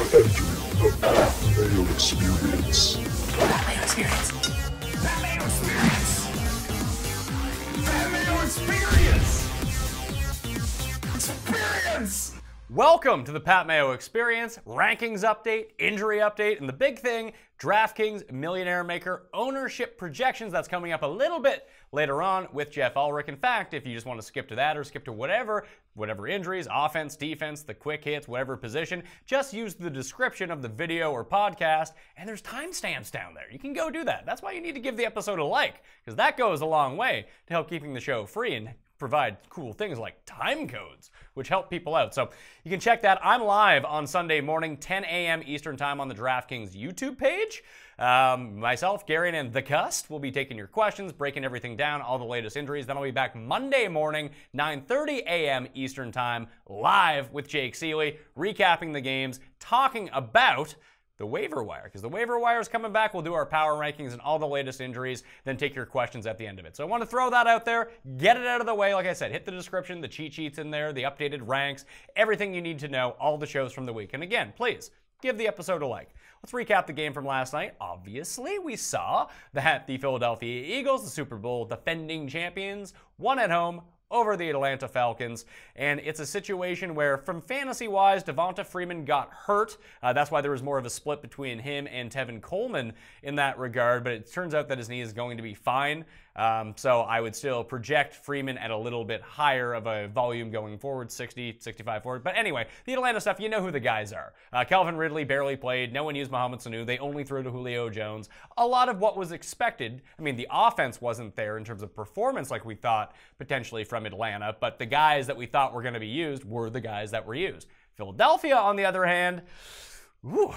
The Mayo Experience. Mayo Experience. Mayo Experience. Mayo Experience. Experience. Welcome to the Pat Mayo Experience, rankings update, injury update, and the big thing, DraftKings Millionaire Maker ownership projections. That's coming up a little bit later on with Geoff Ulrich. In fact, if you just want to skip to that or skip to whatever injuries, offense, defense, the quick hits, whatever position, just use the description of the video or podcast, and there's timestamps down there. You can go do that. That's why you need to give the episode a like, because that goes a long way to help keeping the show free and provide cool things like time codes, which help people out. So you can check that. I'm live on Sunday morning, 10 a.m. Eastern Time on the DraftKings YouTube page. Myself, Gary, and The Cust will be taking your questions, breaking everything down, all the latest injuries. Then I'll be back Monday morning, 9:30 a.m. Eastern Time, live with Jake Seeley, recapping the games, talking about the waiver wire, because the waiver wire is coming back. We'll do our power rankings and all the latest injuries, then take your questions at the end of it. So I want to throw that out there, get it out of the way. Like I said, hit the description, the cheat sheets in there, the updated ranks, everything you need to know, all the shows from the week. And again, please give the episode a like. Let's recap the game from last night. Obviously, we saw that the Philadelphia Eagles, the Super Bowl defending champions, won at home over the Atlanta Falcons, and it's a situation where, from fantasy-wise, Devonta Freeman got hurt. That's why there was more of a split between him and Tevin Coleman in that regard, but it turns out that his knee is going to be fine. So I would still project Freeman at a little bit higher of a volume going forward, 60, 65 forward. But anyway, the Atlanta stuff, you know who the guys are. Calvin Ridley barely played. No one used Mohamed Sanu. They only threw to Julio Jones. A lot of what was expected. I mean, the offense wasn't there in terms of performance like we thought potentially from Atlanta, but the guys that we thought were going to be used were the guys that were used. Philadelphia, on the other hand,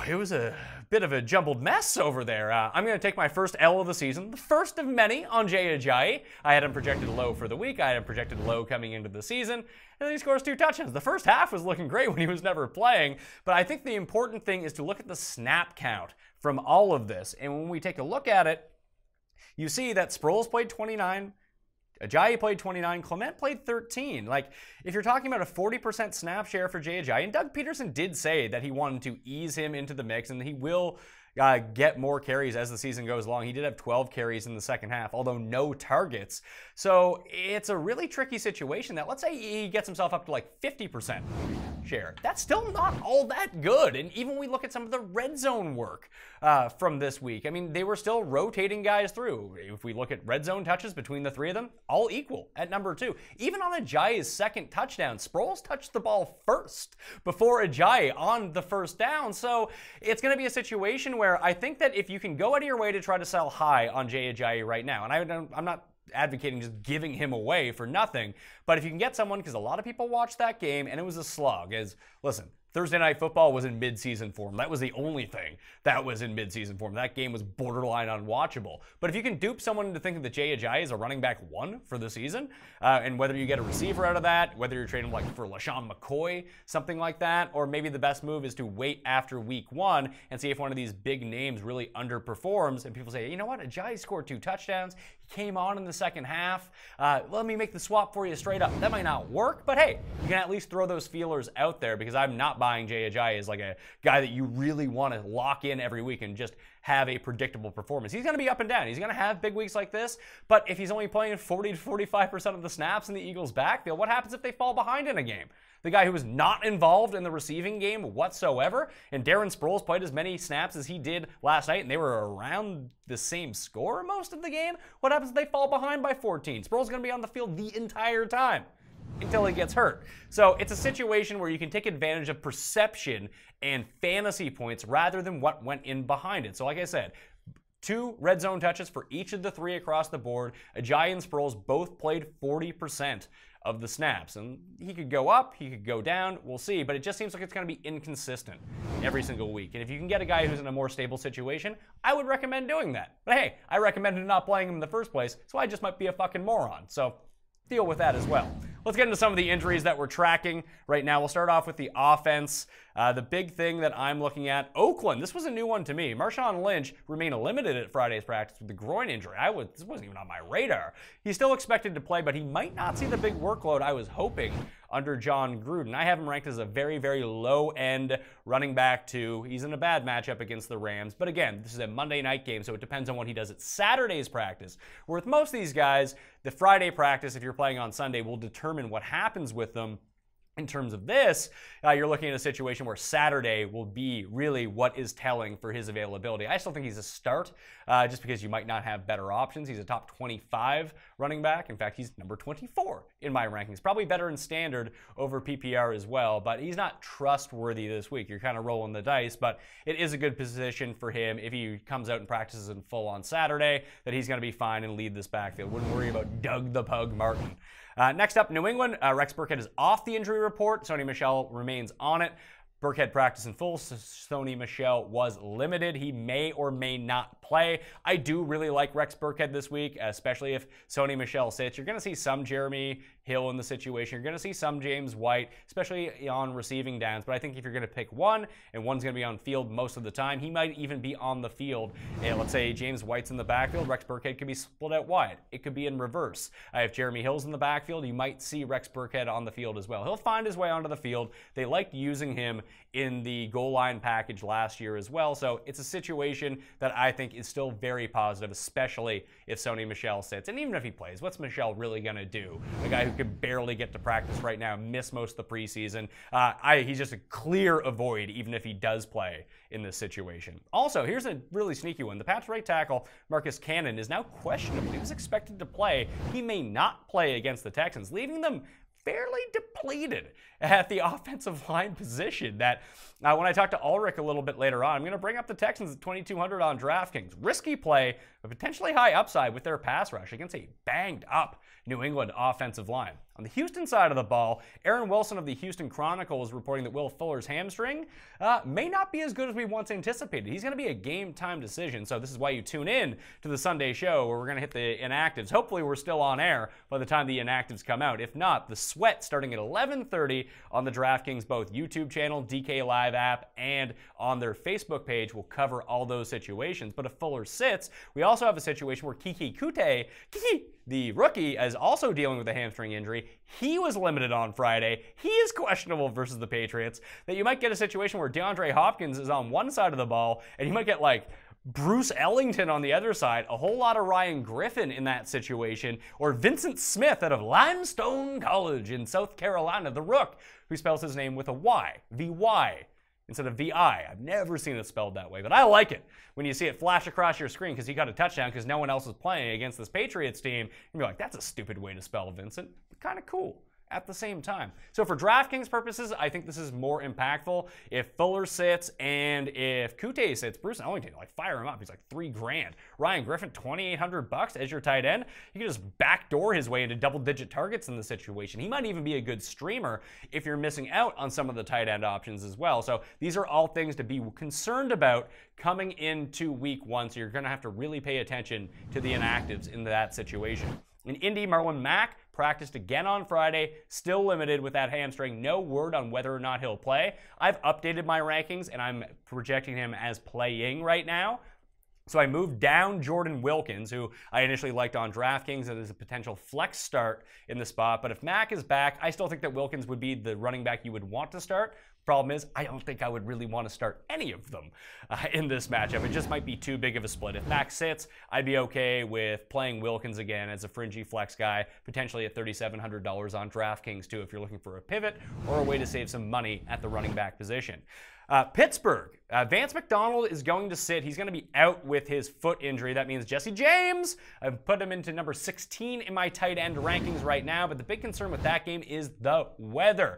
it was a bit of a jumbled mess over there. I'm going to take my first L of the season, the first of many, on Ajayi. I had him projected low for the week. I had him projected low coming into the season. And then he scores 2 touchdowns. The first half was looking great when he was never playing. But I think the important thing is to look at the snap count from all of this. And when we take a look at it, you see that Sproles played 29. Ajayi played 29, Clement played 13. Like, if you're talking about a 40% snap share for Ajayi, and Doug Peterson did say that he wanted to ease him into the mix, and he will get more carries as the season goes along. He did have 12 carries in the second half, although no targets. So it's a really tricky situation that, let's say he gets himself up to like 50% share. That's still not all that good. And even we look at some of the red zone work from this week, I mean, they were still rotating guys through. If we look at red zone touches between the three of them, all equal at number 2. Even on Ajayi's second touchdown, Sproles touched the ball first before Ajayi on the first down. So it's going to be a situation where I think that if you can go out of your way to try to sell high on Ajayi right now, and I'm not advocating just giving him away for nothing, but if you can get someone, because a lot of people watched that game and it was a slug, listen, Thursday Night Football was in mid-season form. That was the only thing that was in mid-season form. That game was borderline unwatchable. But if you can dupe someone into thinking that Ajayi is a running back 1 for the season, and whether you get a receiver out of that, whether you're trading like for LaShawn McCoy, something like that, or maybe the best move is to wait after week 1 and see if one of these big names really underperforms, and people say, you know what, Ajayi scored 2 touchdowns, he came on in the second half, let me make the swap for you straight up. That might not work, but hey, you can at least throw those feelers out there, because I'm not buying Ajayi as like a guy that you really want to lock in every week and just have a predictable performance. He's going to be up and down. He's going to have big weeks like this, but if he's only playing 40 to 45% of the snaps in the Eagles' backfield, what happens if they fall behind in a game? The guy who was not involved in the receiving game whatsoever, and Darren Sproles played as many snaps as he did last night, and they were around the same score most of the game. What happens if they fall behind by 14? Sproles is going to be on the field the entire time until he gets hurt. So it's a situation where you can take advantage of perception and fantasy points rather than what went in behind it. So like I said, 2 red zone touches for each of the 3 across the board. Ajayi and Sproles both played 40% of the snaps. And he could go up, he could go down, we'll see. But it just seems like it's going to be inconsistent every single week. And if you can get a guy who's in a more stable situation, I would recommend doing that. But hey, I recommended not playing him in the first place, so I just might be a fucking moron. So deal with that as well. Let's get into some of the injuries that we're tracking right now. We'll start off with the offense. The big thing that I'm looking at, Oakland. This was a new one to me. Marshawn Lynch remained limited at Friday's practice with the groin injury. This wasn't even on my radar. He's still expected to play, but he might not see the big workload I was hoping under John Gruden. I have him ranked as a very, very low-end running back 2. He's in a bad matchup against the Rams. But again, this is a Monday night game, so it depends on what he does at Saturday's practice. Where with most of these guys, the Friday practice, if you're playing on Sunday, will determine what happens with them. In terms of this, you're looking at a situation where Saturday will be really what is telling for his availability. I still think he's a start, just because you might not have better options. He's a top 25 running back. In fact, he's number 24 in my rankings. Probably better in standard over PPR as well, but he's not trustworthy this week. You're kind of rolling the dice, but it is a good position for him if he comes out and practices in full on Saturday, that he's going to be fine and lead this backfield. Wouldn't worry about Doug the Pug Martin. Next up, New England. Rex Burkhead is off the injury report. Sony Michel remains on it. Burkhead practiced in full. Sony Michel was limited. He may or may not play. I do really like Rex Burkhead this week, especially if Sony Michel sits. You're going to see some Jeremy Hill in the situation. You're going to see some James White, especially on receiving downs. But I think if you're going to pick one, and one's going to be on field most of the time, he might even be on the field. And let's say James White's in the backfield, Rex Burkhead could be split out wide. It could be in reverse. If Jeremy Hill's in the backfield, you might see Rex Burkhead on the field as well. He'll find his way onto the field. They liked using him in the goal line package last year as well. So it's a situation that I think is still very positive, especially if Sony Michel sits. And even if he plays, what's Michel really going to do? A guy who could barely get to practice right now, miss most of the preseason. He's just a clear avoid, even if he does play in this situation. Also, here's a really sneaky one. The Pats right tackle, Marcus Cannon, is now questionable. He was expected to play. He may not play against the Texans, leaving them fairly depleted at the offensive line position. That when I talk to Ulrich a little bit later on, I'm going to bring up the Texans at 2,200 on DraftKings. Risky play, but potentially high upside with their pass rush against a banged up New England offensive line. On the Houston side of the ball, Aaron Wilson of the Houston Chronicle is reporting that Will Fuller's hamstring may not be as good as we once anticipated. He's going to be a game-time decision, so this is why you tune in to the Sunday show where we're going to hit the inactives. Hopefully we're still on air by the time the inactives come out. If not, the sweat starting at 11:30 on the DraftKings both YouTube channel, DK Live app, and on their Facebook page will cover all those situations. But if Fuller sits, we also have a situation where Kiki Kute, the rookie, is also dealing with a hamstring injury. He was limited on Friday. He is questionable versus the Patriots. That you might get a situation where DeAndre Hopkins is on one side of the ball, and you might get like Bruce Ellington on the other side, a whole lot of Ryan Griffin in that situation, or Vincent Smith out of Limestone College in South Carolina, the Rook, who spells his name with a Y, V-Y, instead of V-I. I've never seen it spelled that way, but I like it when you see it flash across your screen because he got a touchdown because no one else is playing against this Patriots team. You're like, that's a stupid way to spell Vincent. Kind of cool at the same time. So for DraftKings purposes, I think this is more impactful. If Fuller sits and if Kute sits, Bruce Ellington, like fire him up. He's like $3,000. Ryan Griffin, $2,800 as your tight end. You can just backdoor his way into double-digit targets in the situation. He might even be a good streamer if you're missing out on some of the tight end options as well. So these are all things to be concerned about coming into week one. So you're going to have to really pay attention to the inactives in that situation. In Indy, Marlon Mack practiced again on Friday, still limited with that hamstring. No word on whether or not he'll play. I've updated my rankings, and I'm projecting him as playing right now. So I moved down Jordan Wilkins, who I initially liked on DraftKings and is a potential flex start in the spot. But if Mack is back, I still think that Wilkins would be the running back you would want to start. Problem is, I don't think I would really want to start any of them in this matchup. It just might be too big of a split. If Mack sits, I'd be okay with playing Wilkins again as a fringy flex guy, potentially at $3,700 on DraftKings too, if you're looking for a pivot or a way to save some money at the running back position. Pittsburgh, Vance McDonald is going to sit. He's going to be out with his foot injury. That means Jesse James. I've put him into number 16 in my tight end rankings right now, but the big concern with that game is the weather.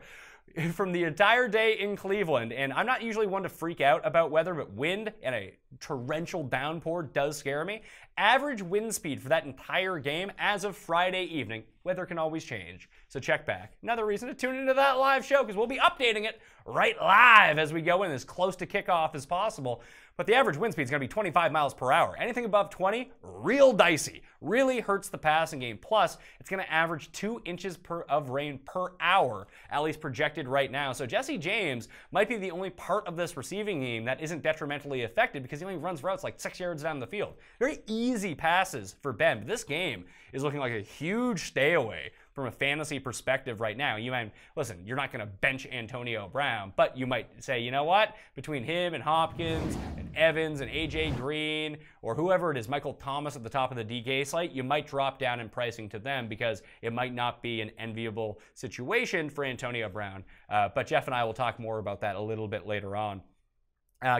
From the entire day in Cleveland, and I'm not usually one to freak out about weather, but wind and a torrential downpour does scare me. Average wind speed for that entire game as of Friday evening. Weather can always change, so check back. Another reason to tune into that live show, because we'll be updating it right live as we go in as close to kickoff as possible. But the average wind speed is going to be 25 miles per hour. Anything above 20, real dicey. Really hurts the passing game. Plus, it's going to average 2 inches of rain per hour, at least projected right now. So Jesse James might be the only part of this receiving game that isn't detrimentally affected because he only runs routes like 6 yards down the field. Very easy passes for Ben. But this game is looking like a huge stay away from a fantasy perspective right now. You might, listen, you're not going to bench Antonio Brown, but you might say, you know what? Between him and Hopkins and Evans and AJ Green or whoever it is, Michael Thomas at the top of the DK slate, you might drop down in pricing to them because it might not be an enviable situation for Antonio Brown. But Jeff and I will talk more about that a little bit later on.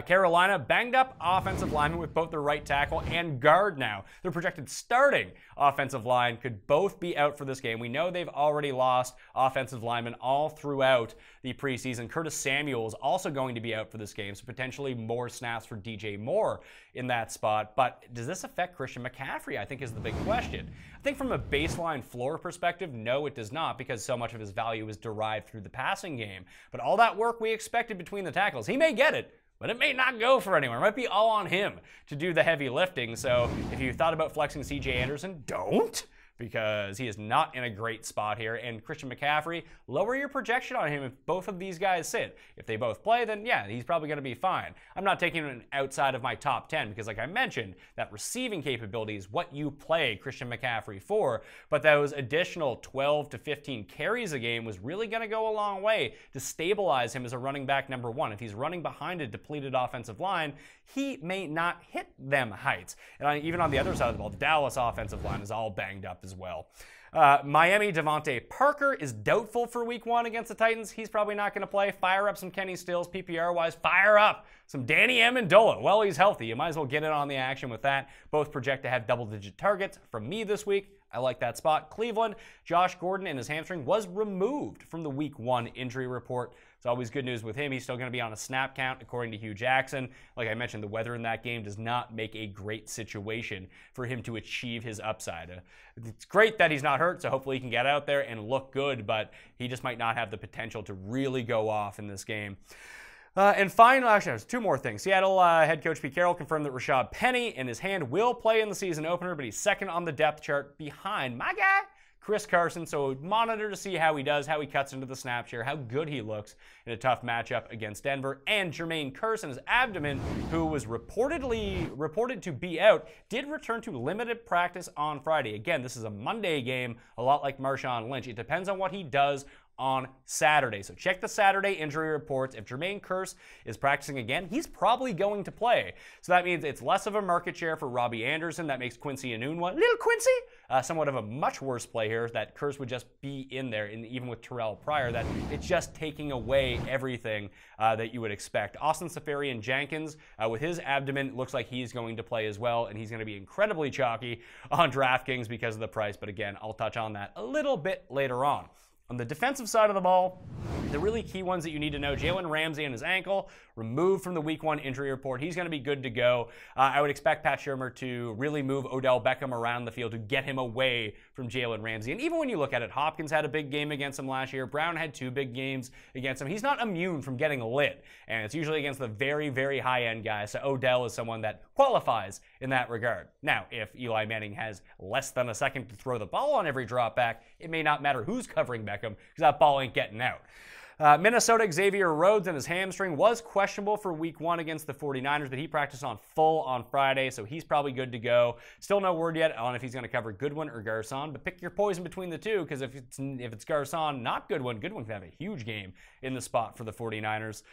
Carolina, banged up offensive lineman with both their right tackle and guard now. Their projected starting offensive line could both be out for this game. We know they've already lost offensive linemen all throughout the preseason. Curtis Samuel is also going to be out for this game, so potentially more snaps for DJ Moore in that spot. But does this affect Christian McCaffrey, I think, is the big question. I think from a baseline floor perspective, no, it does not, because so much of his value is derived through the passing game. But all that work we expected between the tackles, he may get it, but it may not go for anywhere. It might be all on him to do the heavy lifting. So if you thought about flexing CJ Anderson, don't, because he is not in a great spot here. And Christian McCaffrey, lower your projection on him if both of these guys sit. If they both play, then yeah, he's probably going to be fine. I'm not taking him outside of my top 10 because, like I mentioned, that receiving capability is what you play Christian McCaffrey for, but those additional 12 to 15 carries a game was really going to go a long way to stabilize him as a running back number one. If he's running behind a depleted offensive line, he may not hit them heights. And even on the other side of the ball, the Dallas offensive line is all banged up as well. Miami, Devontae Parker is doubtful for week one against the Titans. He's probably not going to play. Fire up some Kenny Stills, PPR-wise. Fire up some Danny Amendola. Well, he's healthy. You might as well get in on the action with that. Both project to have double-digit targets from me this week. I like that spot. Cleveland, Josh Gordon and his hamstring was removed from the week one injury report. It's always good news with him. He's still going to be on a snap count, according to Hugh Jackson. Like I mentioned, the weather in that game does not make a great situation for him to achieve his upside. It's great that he's not hurt, so hopefully he can get out there and look good, but he just might not have the potential to really go off in this game. And finally, actually, there's two more things. Seattle head coach Pete Carroll confirmed that Rashad Penny in his hand will play in the season opener, but he's second on the depth chart behind my guy, Chris Carson. So monitor to see how he does, how he cuts into the snap share, how good he looks in a tough matchup against Denver. And Jermaine Kearse, his abdomen, who was reported to be out, did return to limited practice on Friday. Again, this is a Monday game, a lot like Marshawn Lynch. It depends on what he does on Saturday. So check the Saturday injury reports. If Jermaine Kearse is practicing again, he's probably going to play. So that means it's less of a market share for Robbie Anderson. That makes Quincy Enunwa, little Quincy, somewhat of a much worse play here, that Kearse would just be in there. And even with Terrell Pryor, that it's just taking away everything that you would expect. Austin Seferian-Jenkins, with his abdomen, looks like he's going to play as well, and he's going to be incredibly chalky on DraftKings because of the price. But again, I'll touch on that a little bit later on. On the defensive side of the ball, the really key ones that you need to know, Jalen Ramsey and his ankle, removed from the week one injury report. He's going to be good to go. I would expect Pat Shurmur to really move Odell Beckham around the field to get him away from Jalen Ramsey. And even when you look at it, Hopkins had a big game against him last year. Brown had 2 big games against him. He's not immune from getting lit, and it's usually against the very, very high-end guys. So Odell is someone that qualifies in that regard. Now, if Eli Manning has less than a second to throw the ball on every drop back, it may not matter who's covering Beckham because that ball ain't getting out. Minnesota, Xavier Rhodes and his hamstring was questionable for week one against the 49ers, but he practiced on full on Friday, so he's probably good to go. Still no word yet on if he's going to cover Goodwin or Garcon, but pick your poison between the two, because if it's Garcon, not Goodwin, Goodwin can have a huge game in the spot for the 49ers.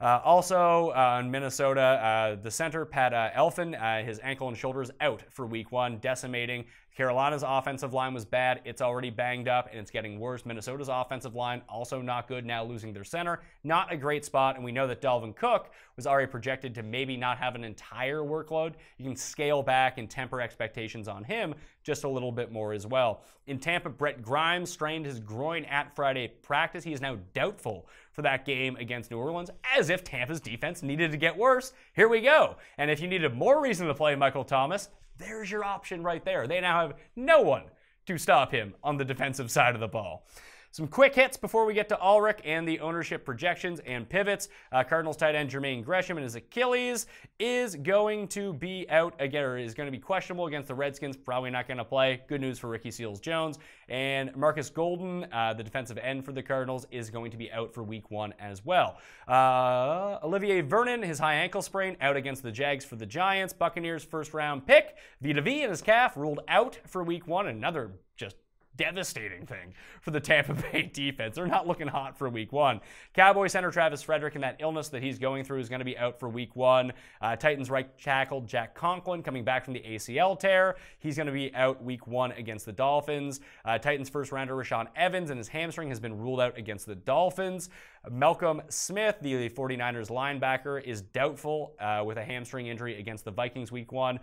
Also, in Minnesota, the center, Pat Elfin, his ankle and shoulders out for week one, decimating. Carolina's offensive line was bad. It's already banged up, and it's getting worse. Minnesota's offensive line, also not good, now losing their center. Not a great spot, and we know that Dalvin Cook was already projected to maybe not have an entire workload. You can scale back and temper expectations on him just a little bit more as well. In Tampa, Brett Grimes strained his groin at Friday practice. He is now doubtful for that game against New Orleans, as if Tampa's defense needed to get worse. Here we go. And if you needed more reason to play Michael Thomas, there's your option right there. They now have no one to stop him on the defensive side of the ball. Some quick hits before we get to Ulrich and the ownership projections and pivots. Cardinals tight end Jermaine Gresham and his Achilles is going to be out again, or is going to be questionable against the Redskins. Probably not going to play. Good news for Ricky Seals-Jones. And Marcus Golden, the defensive end for the Cardinals, is going to be out for week one as well. Olivier Vernon, his high ankle sprain, out against the Jags for the Giants. Buccaneers first round pick Vita V and his calf ruled out for week one. Another just devastating thing for the Tampa Bay defense. They're not looking hot for week one. Cowboy center Travis Frederick and that illness that he's going through is going to be out for week one. Titans right tackle Jack Conklin coming back from the ACL tear. He's going to be out week one against the Dolphins. Titans first rounder Rashaan Evans and his hamstring has been ruled out against the Dolphins. Malcolm Smith, the 49ers linebacker, is doubtful with a hamstring injury against the Vikings week one.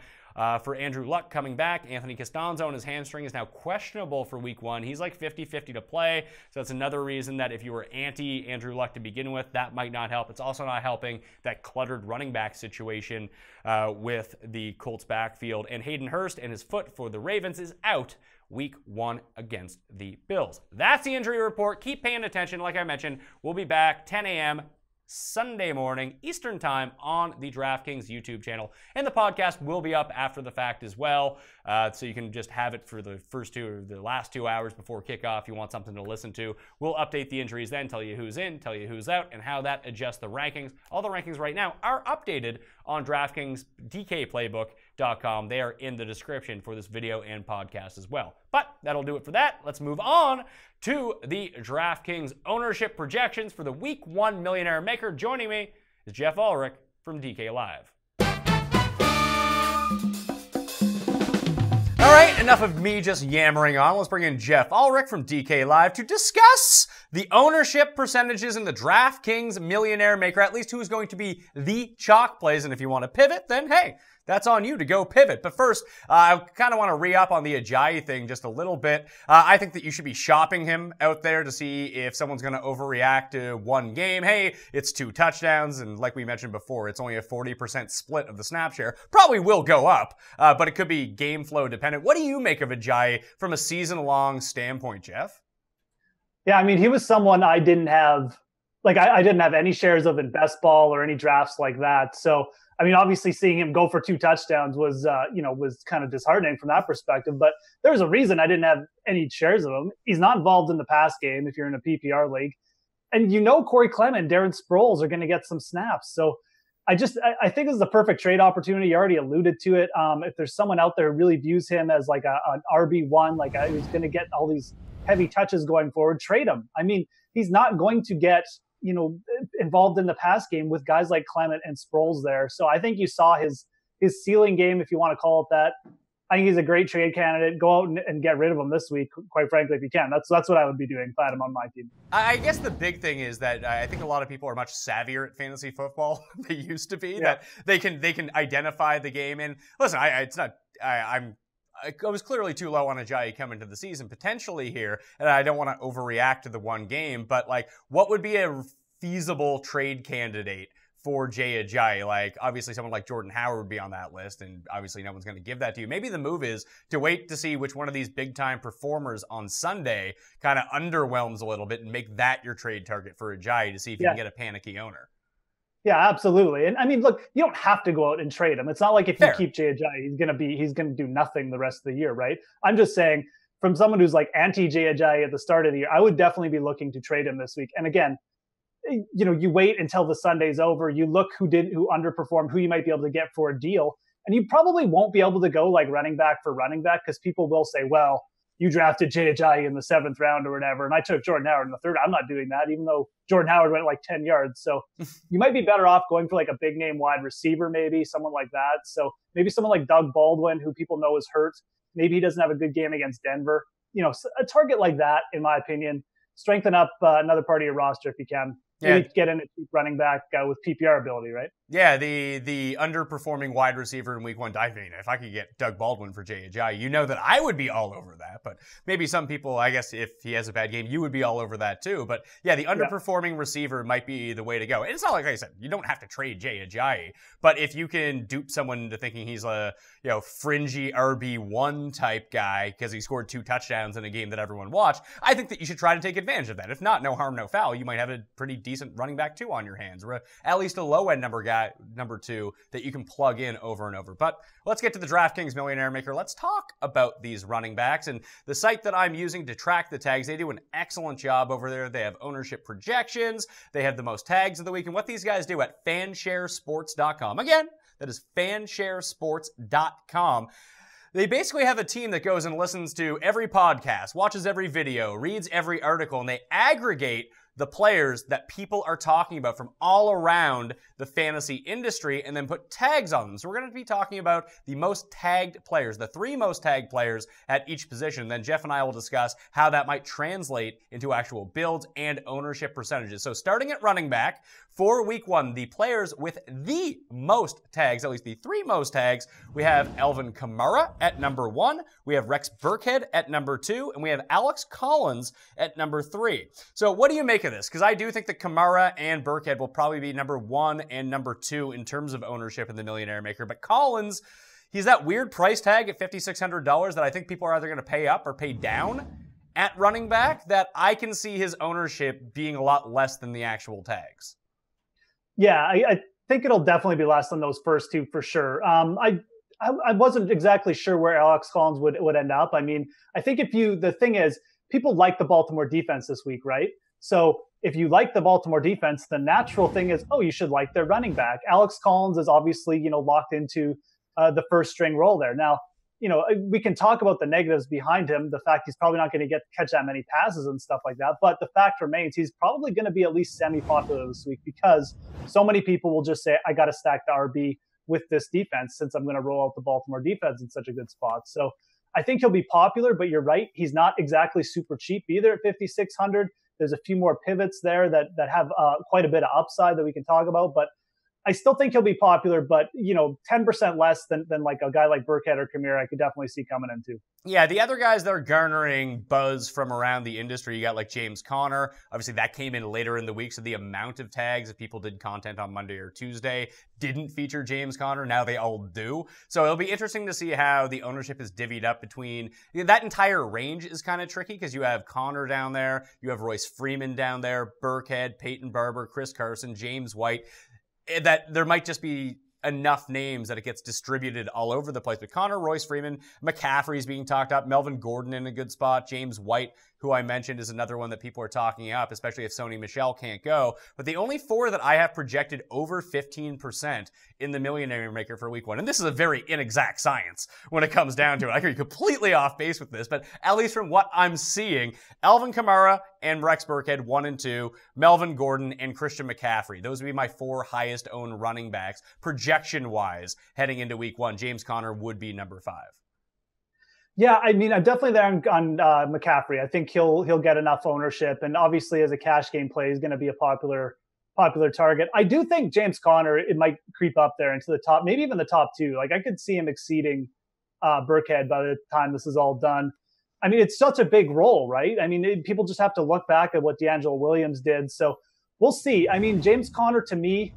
For Andrew Luck coming back, Anthony Costanzo and his hamstring is now questionable for week one. He's like 50-50 to play, so that's another reason that if you were anti-Andrew Luck to begin with, that might not help. It's also not helping that cluttered running back situation with the Colts backfield. And Hayden Hurst and his foot for the Ravens is out week one against the Bills. That's the injury report. Keep paying attention. Like I mentioned, we'll be back 10 a.m. Sunday morning Eastern time on the DraftKings YouTube channel, and the podcast will be up after the fact as well, so you can just have it for the last 2 hours before kickoff if you want something to listen to. We'll update the injuries then, tell you who's in, tell you who's out, and how that adjusts the rankings. All the rankings right now are updated on DraftKings DKPlaybook.com. They are in the description for this video and podcast as well. But that'll do it for that. Let's move on to the DraftKings ownership projections for the Week 1 Millionaire Maker. Joining me is Geoff Ulrich from DK Live. All right, enough of me just yammering on. Let's bring in Geoff Ulrich from DK Live to discuss the ownership percentages in the DraftKings Millionaire Maker, at least who's going to be the chalk plays. And if you want to pivot, then hey, that's on you to go pivot. But first, I kind of want to re-up on the Ajayi thing just a little bit. I think that you should be shopping him out there to see if someone's going to overreact to one game. Hey, it's 2 touchdowns, and like we mentioned before, it's only a 40% split of the snap share. Probably will go up, but it could be game flow dependent. What do you make of Ajayi from a season-long standpoint, Geoff? Yeah, I mean, he was someone I didn't have, I didn't have any shares of in best ball or any drafts like that. So, I mean, obviously seeing him go for 2 touchdowns was kind of disheartening from that perspective. But there was a reason I didn't have any shares of him. He's not involved in the pass game if you're in a PPR league. And Corey Clement and Darren Sproles are going to get some snaps. So I think this is the perfect trade opportunity. You already alluded to it. If there's someone out there who really views him as like an RB1, who's going to get all these heavy touches going forward, trade him. I mean, he's not going to get involved in the pass game with guys like Clement and Sproles there. So I think you saw his ceiling game, if you want to call it that. I think he's a great trade candidate. Go out and get rid of him this week, quite frankly, if you can. That's what I would be doing if I had him on my team. I guess the big thing is that I think a lot of people are much savvier at fantasy football than they used to be. Yeah. That they can identify the game. And listen, I was clearly too low on Ajayi coming to the season potentially here, and I don't want to overreact to the one game, but what would be a feasible trade candidate for Jay Ajayi? Obviously someone like Jordan Howard would be on that list, and obviously no one's going to give that to you. Maybe the move is to wait to see which one of these big-time performers on Sunday kind of underwhelms a little bit and make that your trade target for Ajayi to see if you can get a panicky owner. Yeah, absolutely. And I mean, look, you don't have to go out and trade him. It's not like if you keep Jay Ajayi, he's going to do nothing the rest of the year, right? I'm just saying, from someone who's anti-Jay Ajayi at the start of the year, I would definitely be looking to trade him this week. And again, you wait until the Sunday's over, you look who underperformed, who you might be able to get for a deal. And you probably won't be able to go running back for running back, because people will say, well, you drafted Jay Ajayi in the 7th round or whatever, and I took Jordan Howard in the 3rd. I'm not doing that, even though Jordan Howard went 10 yards. So you might be better off going for a big name wide receiver, maybe someone like that. So maybe someone like Doug Baldwin, who people know is hurt. Maybe he doesn't have a good game against Denver. A target like that, in my opinion. Strengthen up another part of your roster if you can. Maybe get in a cheap running back with PPR ability, right? Yeah, the underperforming wide receiver in week 1. I mean, if I could get Doug Baldwin for Jay Ajayi, that I would be all over that. But maybe some people, I guess, if he has a bad game, you would be all over that too. But yeah, the underperforming receiver might be the way to go. And it's not like I said, you don't have to trade Jay Ajayi, but if you can dupe someone into thinking he's a fringy RB1 type guy because he scored 2 touchdowns in a game that everyone watched, I think that you should try to take advantage of that. If not, no harm, no foul. You might have a pretty decent running back 2 on your hands, or at least a low end number 2 that you can plug in over and over. But let's get to the DraftKings Millionaire Maker. Let's talk about these running backs. And the site that I'm using to track the tags, they do an excellent job over there. They have ownership projections. They have the most tags of the week. And what these guys do at fansharesports.com. Again, that is fansharesports.com. They basically have a team that goes and listens to every podcast, watches every video, reads every article, and they aggregate the players that people are talking about from all around the fantasy industry and then put tags on them. So we're going to be talking about the most tagged players, the 3 most tagged players at each position. Then Geoff and I will discuss how that might translate into actual builds and ownership percentages. So starting at running back, for week 1, the players with the most tags, at least the 3 most tags, we have Alvin Kamara at number 1, we have Rex Burkhead at number 2, and we have Alex Collins at number 3. So what do you make of this? Because I do think that Kamara and Burkhead will probably be number 1 and number 2 in terms of ownership in the Millionaire Maker. But Collins, he's that weird price tag at $5,600 that I think people are either going to pay up or pay down at running back, that I can see his ownership being a lot less than the actual tags. Yeah, I think it'll definitely be less than those first 2 for sure. I wasn't exactly sure where Alex Collins would end up. I mean, I think the thing is, people like the Baltimore defense this week, right? So if you like the Baltimore defense, the natural thing is, you should like their running back. Alex Collins is obviously, locked into the first string role there. Now, we can talk about the negatives behind him, the fact he's probably not going to catch that many passes and stuff like that. But the fact remains, he's probably going to be at least semi-popular this week because so many people will just say, I got to stack the RB with this defense since I'm going to roll out the Baltimore defense in such a good spot. So I think he'll be popular, but you're right. He's not exactly super cheap either at $5,600. There's a few more pivots there that have quite a bit of upside that we can talk about, but I still think he'll be popular, but 10% less than like a guy like Burkhead or Kamara, I could definitely see coming into. Yeah, the other guys that are garnering buzz from around the industry, you got like James Conner. Obviously, that came in later in the week, so the amount of tags, if people did content on Monday or Tuesday, didn't feature James Conner. Now they all do. So it'll be interesting to see how the ownership is divvied up between that entire range is kind of tricky because you have Conner down there, you have Royce Freeman down there, Burkhead, Peyton Barber, Chris Carson, James White. That there might just be enough names that it gets distributed all over the place. But Conner, Royce Freeman, McCaffrey's being talked up, Melvin Gordon in a good spot, James White, who I mentioned, is another one that people are talking up, especially if Sony Michel can't go. But the only 4 that I have projected over 15% in the Millionaire Maker for week 1, and this is a very inexact science when it comes down to it. I could be completely off base with this, but at least from what I'm seeing, Alvin Kamara and Rex Burkhead, 1 and 2, Melvin Gordon and Christian McCaffrey. Those would be my 4 highest owned running backs, projection-wise, heading into week 1. James Conner would be number 5. Yeah, I mean, I'm definitely there on McCaffrey. I think he'll get enough ownership, and obviously as a cash game play, he's going to be a popular target. I do think James Conner, it might creep up there into the top, maybe even the top 2. Like I could see him exceeding Burkhead by the time this is all done. I mean, it's such a big role, right? I mean, people just have to look back at what D'Angelo Williams did. So we'll see. I mean, James Conner to me,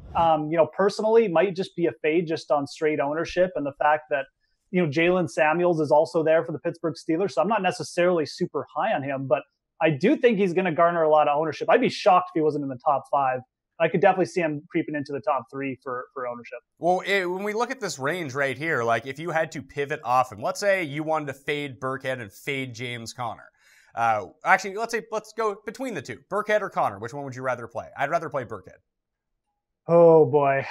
personally, might just be a fade just on straight ownership and the fact that Jalen Samuels is also there for the Pittsburgh Steelers. So I'm not necessarily super high on him, but I do think he's going to garner a lot of ownership. I'd be shocked if he wasn't in the top 5. I could definitely see him creeping into the top 3 for ownership. Well, when we look at this range right here, like if you had to pivot off him, let's say you wanted to fade Burkhead and fade James Conner. Actually, let's go between the 2, Burkhead or Conner. Which one would you rather play? I'd rather play Burkhead. Oh boy.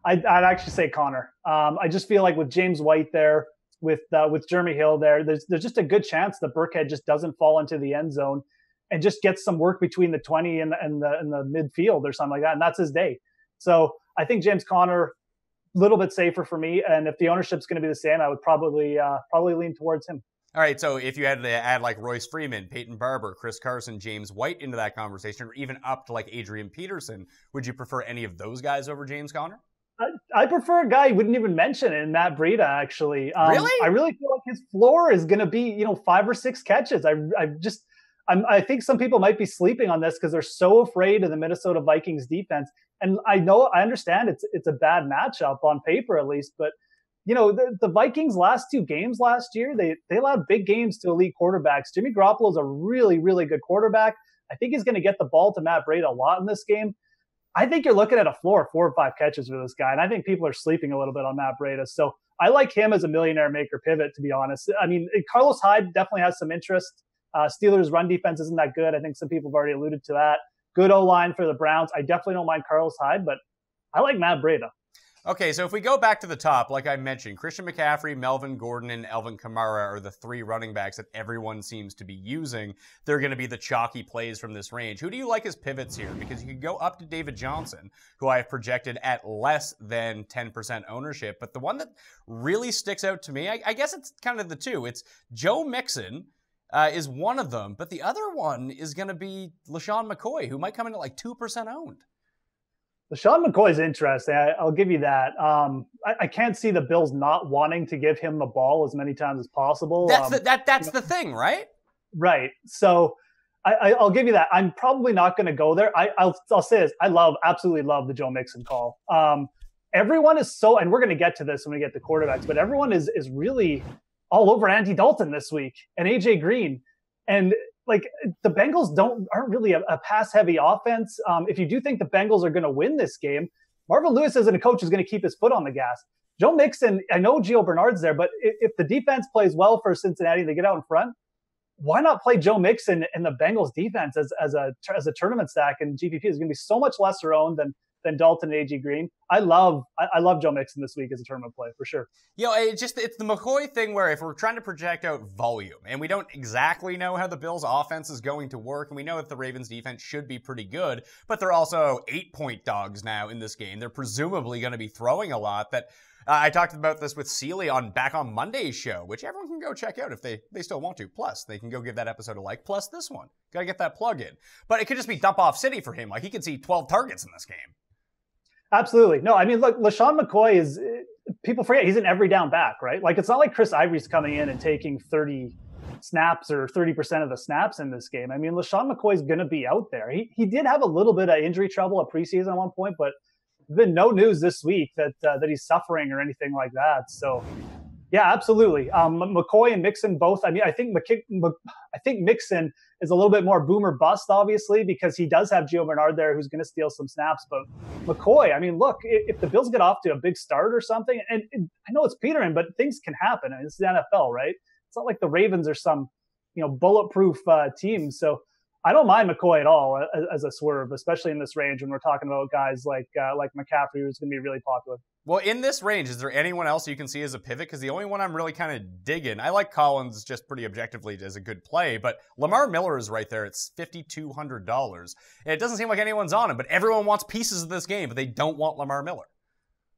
I'd actually say Conner. I just feel like with James White there, with Jeremy Hill there, there's just a good chance that Burkhead just doesn't fall into the end zone and just gets some work between the 20 and the midfield or something like that, and that's his day. So I think James Conner, a little bit safer for me, and if the ownership's going to be the same, I would probably lean towards him. All right, so if you had to add like Royce Freeman, Peyton Barber, Chris Carson, James White into that conversation, or even up to like Adrian Peterson, would you prefer any of those guys over James Conner? I prefer a guy you wouldn't even mention in Matt Breida, actually. Really? I really feel like his floor is going to be, 5 or 6 catches. I think some people might be sleeping on this because they're so afraid of the Minnesota Vikings defense. And I understand it's a bad matchup on paper, at least, but the Vikings' last 2 games last year, they allowed big games to elite quarterbacks. Jimmy Garoppolo is a really, really good quarterback. I think he's going to get the ball to Matt Breida a lot in this game. I think you're looking at a floor of 4 or 5 catches for this guy, and I think people are sleeping a little bit on Matt Breida. So I like him as a Millionaire Maker pivot, to be honest. I mean, Carlos Hyde definitely has some interest. Steelers' run defense isn't that good. I think some people have already alluded to that. Good O-line for the Browns. I definitely don't mind Carlos Hyde, but I like Matt Breida. Okay, so if we go back to the top, like I mentioned, Christian McCaffrey, Melvin Gordon, and Alvin Kamara are the three running backs that everyone seems to be using. They're going to be the chalky plays from this range. Who do you like as pivots here? Because you could go up to David Johnson, who I have projected at less than 10% ownership. But the one that really sticks out to me, I guess it's kind of the two. It's Joe Mixon is one of them, but the other one is going to be LaShawn McCoy, who might come in at like 2% owned. LaShawn McCoy is interesting. I'll give you that. I can't see the Bills not wanting to give him the ball as many times as possible. That's the thing, right? Right. So I'll give you that. I'm probably not going to go there. I'll say this. I absolutely love the Joe Mixon call. Everyone is so, and we're going to get to this when we get to quarterbacks, but everyone is really all over Andy Dalton this week and AJ Green. And like the Bengals aren't really a pass-heavy offense. If you do think the Bengals are going to win this game, Marvin Lewis as a coach is going to keep his foot on the gas. Joe Mixon, I know Gio Bernard's there, but if the defense plays well for Cincinnati, they get out in front. Why not play Joe Mixon and the Bengals defense as a tournament stack? And GPP is going to be so much lesser owned than Dalton and AJ Green. I love Joe Mixon this week as a tournament play for sure. It's the McCoy thing where if we're trying to project out volume and we don't exactly know how the Bills offense is going to work, and we know that the Ravens defense should be pretty good, but they're also 8-point dogs now in this game. They're presumably going to be throwing a lot. That I talked about this with Seeley back on Monday's show, which everyone can go check out if they still want to. Plus, they can go give that episode a like. Plus this one. Got to get that plug in. But it could just be dump off city for him. Like he could see 12 targets in this game. Absolutely. No, I mean, look, LaShawn McCoy is, people forget he's an every down back, right? Like, it's not like Chris Ivory's coming in and taking 30 snaps or 30% of the snaps in this game. I mean, LaShawn McCoy is going to be out there. He did have a little bit of injury trouble at preseason at one point, but there's been no news this week that he's suffering or anything like that. So, yeah, absolutely. McCoy and Mixon both. I mean, I think Mixon is a little bit more boomer bust, obviously, because he does have Gio Bernard there who's going to steal some snaps. But McCoy, I mean, look, if the Bills get off to a big start or something, and I know it's Peterman, but things can happen. I mean, it's the NFL, right? It's not like the Ravens are some, bulletproof team. So I don't mind McCoy at all as a swerve, especially in this range when we're talking about guys like McCaffrey, who's going to be really popular. Well, in this range, is there anyone else you can see as a pivot? Because the only one I'm really kind of digging, I like Collins just pretty objectively as a good play, but Lamar Miller is right there. It's $5,200. And it doesn't seem like anyone's on him, but everyone wants pieces of this game, but they don't want Lamar Miller.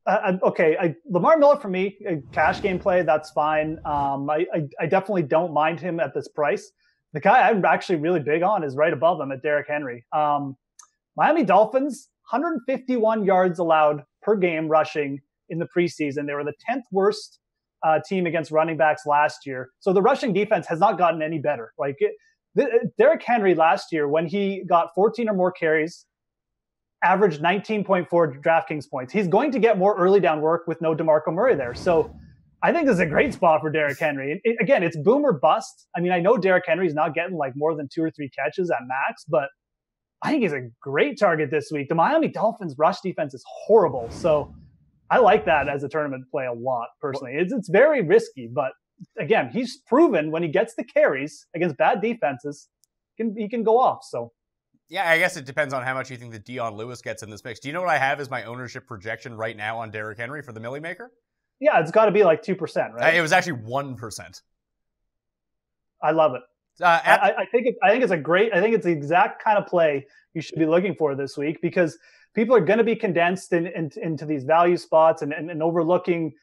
Lamar Miller for me, a cash game play, that's fine. I definitely don't mind him at this price. The guy I'm actually really big on is right above him at Derrick Henry. Miami Dolphins, 151 yards allowed per game rushing in the preseason. They were the 10th worst team against running backs last year. So the rushing defense has not gotten any better. Derrick Henry last year, when he got 14 or more carries, averaged 19.4 DraftKings points. He's going to get more early down work with no DeMarco Murray there. So I think this is a great spot for Derrick Henry. Again, it's boom or bust. I mean, I know Derrick Henry's not getting like more than 2 or 3 catches at max, but I think he's a great target this week. The Miami Dolphins rush defense is horrible. So I like that as a tournament play a lot, personally. It's very risky, but again, he's proven when he gets the carries against bad defenses, he can go off. So yeah, I guess it depends on how much you think that Dion Lewis gets in this mix. Do you know what I have as my ownership projection right now on Derrick Henry for the Millie Maker? Yeah, it's got to be like 2%, right? It was actually 1%. I love it. I think it's the exact kind of play you should be looking for this week, because people are going to be condensed into these value spots and overlooking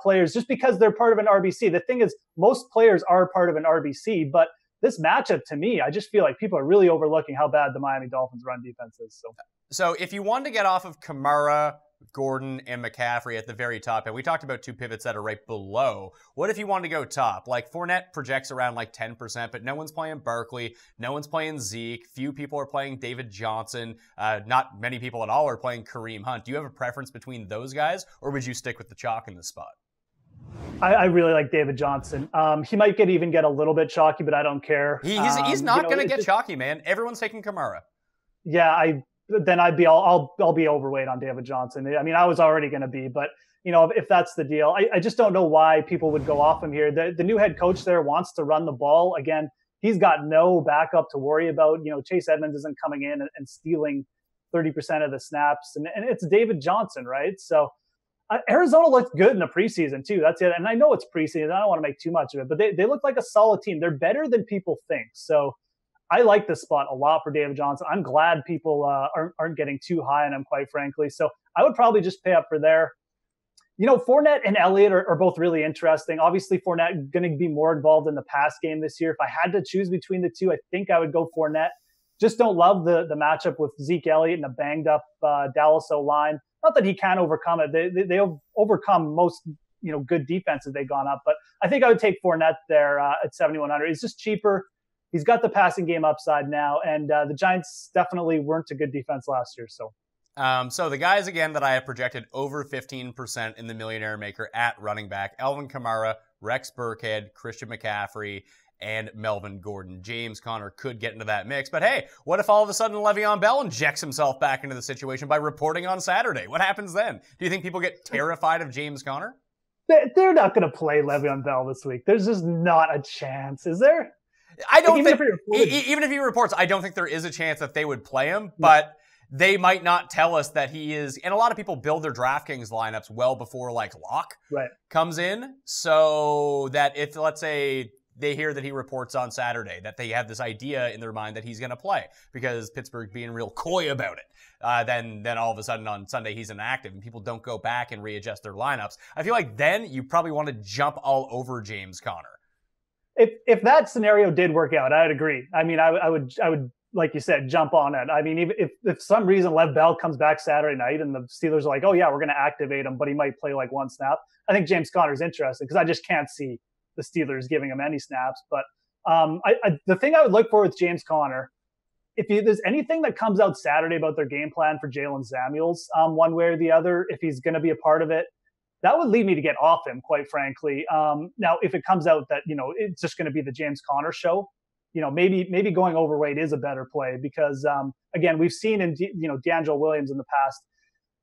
players just because they're part of an RBC. The thing is, most players are part of an RBC, but this matchup, to me, I just feel like people are really overlooking how bad the Miami Dolphins run defense is. So if you want to get off of Kamara, Gordon, and McCaffrey at the very top, and we talked about 2 pivots that are right below, what if you want to go top? Like Fournette projects around like 10%, but no one's playing Barkley, no one's playing Zeke, few people are playing David Johnson, not many people at all are playing Kareem Hunt. Do you have a preference between those guys, or would you stick with the chalk in this spot? I really like David Johnson. He might even get a little bit chalky, but I don't care. He's not going to get chalky, man. Everyone's taking Kamara. Yeah, then I'll be overweight on David Johnson. I mean, I was already going to be, but if that's the deal, I just don't know why people would go off him here. The new head coach there wants to run the ball. Again, he's got no backup to worry about. Chase Edmonds isn't coming in and stealing 30% of the snaps, and it's David Johnson, right? So Arizona looked good in the preseason too. That's it. And I know it's preseason. I don't want to make too much of it, but they look like a solid team. They're better than people think. So I like this spot a lot for David Johnson. I'm glad people aren't getting too high on him, quite frankly. So I would probably just pay up for there. Fournette and Elliott are both really interesting. Obviously, Fournette going to be more involved in the pass game this year. If I had to choose between the two, I think I would go Fournette. Just don't love the matchup with Zeke Elliott and a banged up Dallas O-line. Not that he can't overcome it. They overcome most good defenses they've gone up. But I think I would take Fournette there at 7,100. He's just cheaper. He's got the passing game upside now. And the Giants definitely weren't a good defense last year. So the guys, again, that I have projected over 15% in the Millionaire Maker at running back: Alvin Kamara, Rex Burkhead, Christian McCaffrey, and Melvin Gordon. James Conner could get into that mix. But hey, what if all of a sudden Le'Veon Bell injects himself back into the situation by reporting on Saturday? What happens then? Do you think people get terrified of James Conner? They're not going to play Le'Veon Bell this week. There's just not a chance, is there? I don't think, even if he reports, I don't think there is a chance that they would play him, but they might not tell us that he is. And a lot of people build their DraftKings lineups well before Lock comes in, so that if, let's say, they hear that he reports on Saturday, that they have this idea in their mind that he's going to play because Pittsburgh being real coy about it. Then all of a sudden on Sunday he's inactive and people don't go back and readjust their lineups. I feel like then you probably want to jump all over James Conner. If that scenario did work out, I'd agree. I mean, I would, like you said, jump on it. I mean, if some reason Lev Bell comes back Saturday night and the Steelers are like, oh yeah, we're going to activate him, but he might play like one snap, I think James Conner's interesting because I just can't see the Steelers giving him any snaps. But the thing I would look for with James Conner, if there's anything that comes out Saturday about their game plan for Jalen Samuels, one way or the other, if he's going to be a part of it, that would lead me to get off him, quite frankly. Now, if it comes out that, it's just going to be the James Conner show, maybe going overweight is a better play because, again, we've seen in, D'Angelo Williams in the past,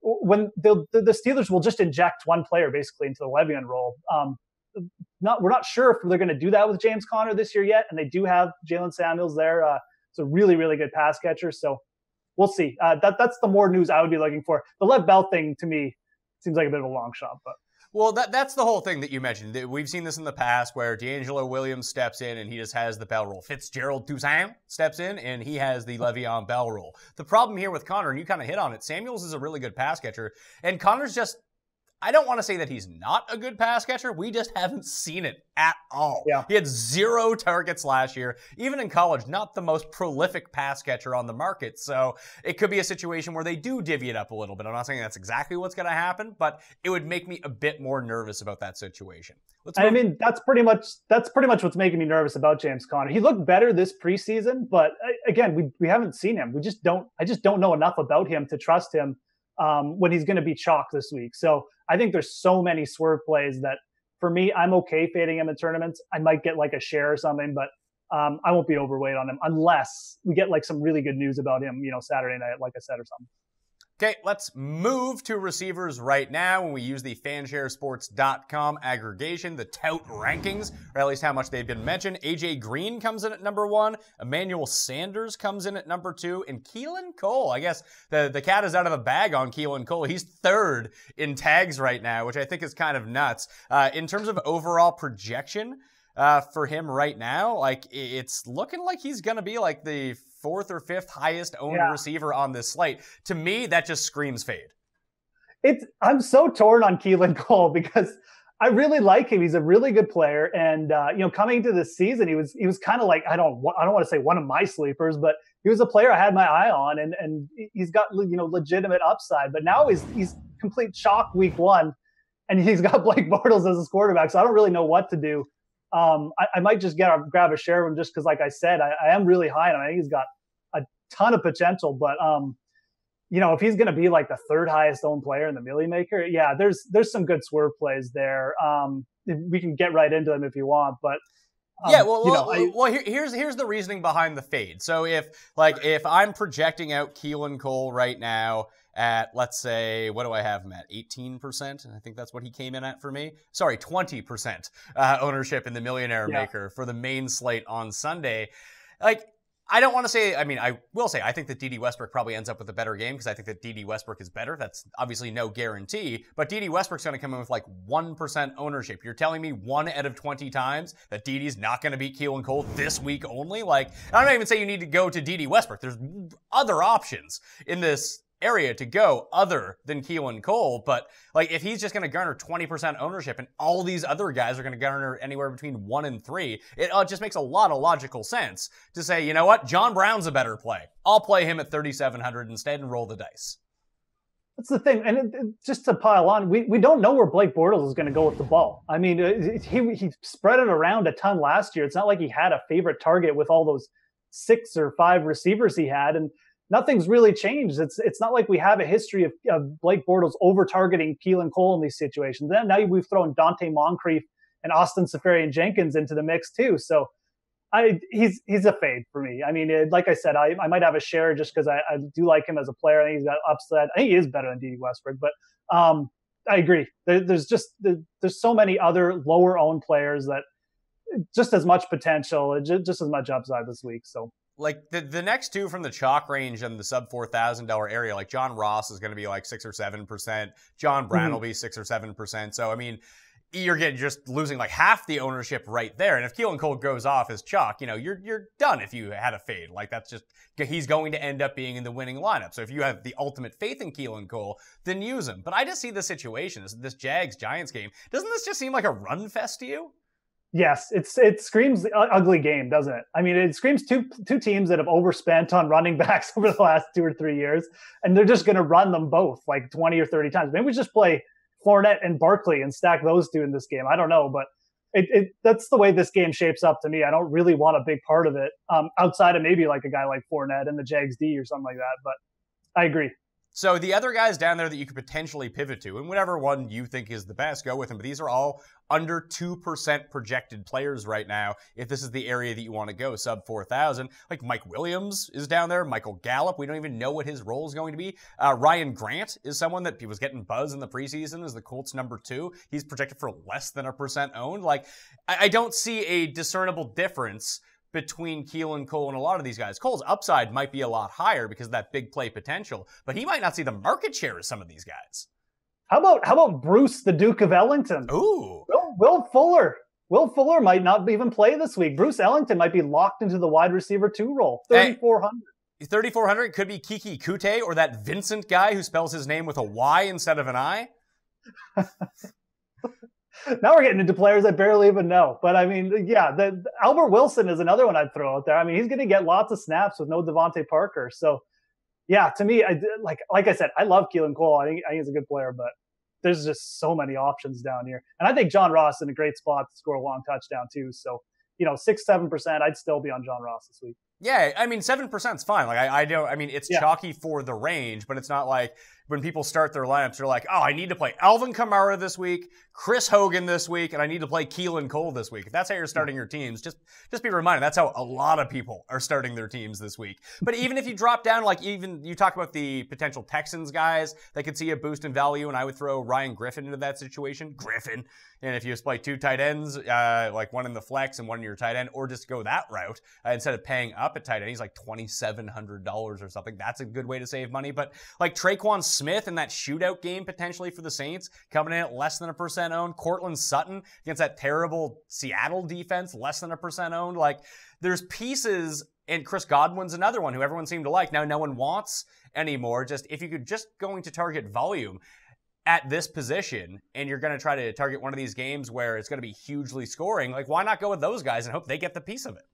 when the Steelers will just inject one player basically into the Le'Veon role. We're not sure if they're going to do that with James Conner this year yet, and they do have Jalen Samuels there. It's a really, really good pass catcher, so we'll see. That's the more news I would be looking for. The Lev Bell thing, to me, seems like a bit of a long shot. But well, that's the whole thing that you mentioned. We've seen this in the past where D'Angelo Williams steps in and he just has the Bell role. Fitzgerald Toussaint steps in and he has the Le'Veon Bell role. The problem here with Conner, and you kind of hit on it, Samuels is a really good pass catcher, and Conner's just, I don't want to say that he's not a good pass catcher. We just haven't seen it at all. Yeah. He had 0 targets last year. Even in college, not the most prolific pass catcher on the market. So it could be a situation where they do divvy it up a little bit. I'm not saying that's exactly what's going to happen, but it would make me a bit more nervous about that situation. I mean, that's pretty much what's making me nervous about James Conner. He looked better this preseason, but again, we haven't seen him. I just don't know enough about him to trust him when he's going to be chalk this week. So I think there's so many swerve plays that for me, I'm okay fading him in tournaments. I might get like a share or something, but I won't be overweight on him unless we get like some really good news about him, Saturday night, like I said, or something. Okay, let's move to receivers right now when we use the fansharesports.com aggregation, the tout rankings, or at least how much they've been mentioned. AJ Green comes in at number 1, Emmanuel Sanders comes in at number 2, and Keelan Cole. I guess the cat is out of the bag on Keelan Cole. He's 3rd in tags right now, which I think is kind of nuts. In terms of overall projection for him right now, like it's looking like he's going to be like the 4th or 5th highest owned receiver on this slate. To me, that just screams fade. I'm so torn on Keelan Cole because I really like him. He's a really good player, and coming into this season, he was kind of like I don't want to say one of my sleepers, but he was a player I had my eye on, and he's got legitimate upside. But now he's complete shock week 1, and he's got Blake Bortles as his quarterback, so I don't really know what to do. I might just grab a share of him just because, like I said, I am really high on him. I think he's got a ton of potential, but if he's going to be like the 3rd highest owned player in the Millie Maker, there's some good swerve plays there. We can get right into them if you want, but here's the reasoning behind the fade. So if I'm projecting out Keelan Cole right now at, let's say, what do I have him at? 18%? I think that's what he came in at for me. Sorry, 20% ownership in the Millionaire Maker for the main slate on Sunday. Like, I don't want to say, I mean, I will say, I think that D.D. Westbrook probably ends up with a better game because I think that D.D. Westbrook is better. That's obviously no guarantee, but D.D. Westbrook's going to come in with like 1% ownership. You're telling me 1 out of 20 times that D.D.'s not going to beat Keelan Cole this week only? Like, I'm not even saying you need to go to D.D. Westbrook. There's other options in this area to go other than Keelan Cole, but like if he's just going to garner 20% ownership and all these other guys are going to garner anywhere between 1 and 3, it just makes a lot of logical sense to say, you know what, John Brown's a better play. I'll play him at 3,700 instead and roll the dice. That's the thing, and just to pile on, we don't know where Blake Bortles is going to go with the ball. I mean, he spread it around a ton last year. It's not like he had a favorite target with all those 6 or 5 receivers he had, and nothing's really changed. It's not like we have a history of Blake Bortles over-targeting Keelan Cole in these situations. Then now we've thrown Dante Moncrief and Austin Seferian-Jenkins into the mix too. So he's a fade for me. I mean, like I said, I might have a share just because I do like him as a player. I think he's got upside. I think he is better than D.D. Westbrook, but I agree. There's so many other lower-owned players that just as much potential, just as much upside this week. So. Like the next two from the chalk range and the sub $4,000 area, like John Ross is going to be like 6 or 7%. John Brown will be 6 or 7%. So, I mean, you're just losing like half the ownership right there. And if Keelan Cole goes off as chalk, you know, you're done if you had a fade. Like that's just, he's going to end up being in the winning lineup. So if you have the ultimate faith in Keelan Cole, then use him. But I just see the situation, this Jags-Giants game. Doesn't this just seem like a run fest to you? Yes, it screams ugly game, doesn't it? I mean, it screams two teams that have overspent on running backs over the last 2 or 3 years, and they're just going to run them both like 20 or 30 times. Maybe we just play Fournette and Barkley and stack those two in this game. I don't know, but that's the way this game shapes up to me. I don't really want a big part of it outside of maybe like a guy like Fournette and the Jags D or something like that, but I agree. So the other guys down there that you could potentially pivot to, and whatever one you think is the best, go with them. But these are all under 2% projected players right now. If this is the area that you want to go, sub 4,000, like Mike Williams is down there. Michael Gallup, we don't even know what his role is going to be. Ryan Grant is someone that was getting buzz in the preseason as the Colts number 2. He's projected for less than 1% owned. Like, I don't see a discernible difference between Keelan Cole and a lot of these guys. Cole's upside might be a lot higher because of that big play potential, but he might not see the market share as some of these guys. How about Bruce, the Duke of Ellington? Ooh. Will Fuller. Will Fuller might not even play this week. Bruce Ellington might be locked into the wide receiver 2 role. 3,400. 3,400 could be Kiki Kute or that Vincent guy who spells his name with a Y instead of an I. Now we're getting into players I barely even know. But I mean, yeah, Albert Wilson is another one I'd throw out there. I mean, he's going to get lots of snaps with no Devontae Parker. So, yeah, to me, like I said, I love Keelan Cole. I think he's a good player, but there's just so mmany options down here. And I think John Ross is in a great spot to score a long touchdown too. So, 6-7%, I'd still be on John Ross this week. Yeah, I mean, 7% is fine. Like, I mean, it's chalky for the range, but it's not like when people start their lineups, they're like, oh, I need to play Alvin Kamara this week, Chris Hogan this week, and I need to play Keelan Cole this week. If that's how you're starting your teams, just be reminded, that's how a lot of people are starting their teams this week. But even if you drop down, like even you talk about the potential Texans guys that could see a boost in value, and I would throw Ryan Griffin into that situation. And if you just play 2 tight ends, like one in the flex and one in your tight end, or just go that route, instead of paying up at tight end, he's like $2,700 or something. That's a good way to save money. But like Traquan Smith in that shootout game potentially for the Saints, coming in at less than 1% owned. Cortland Sutton against that terrible Seattle defense, less than 1% owned. Like there's pieces, and Chris Godwin's another one who everyone seemed to like. Now no one wants anymore. Just if you could just going to target volume at this position, and you're going to try to target one of these games where it's going to be hugely scoring, like why not go with those guys and hope they get the piece of it?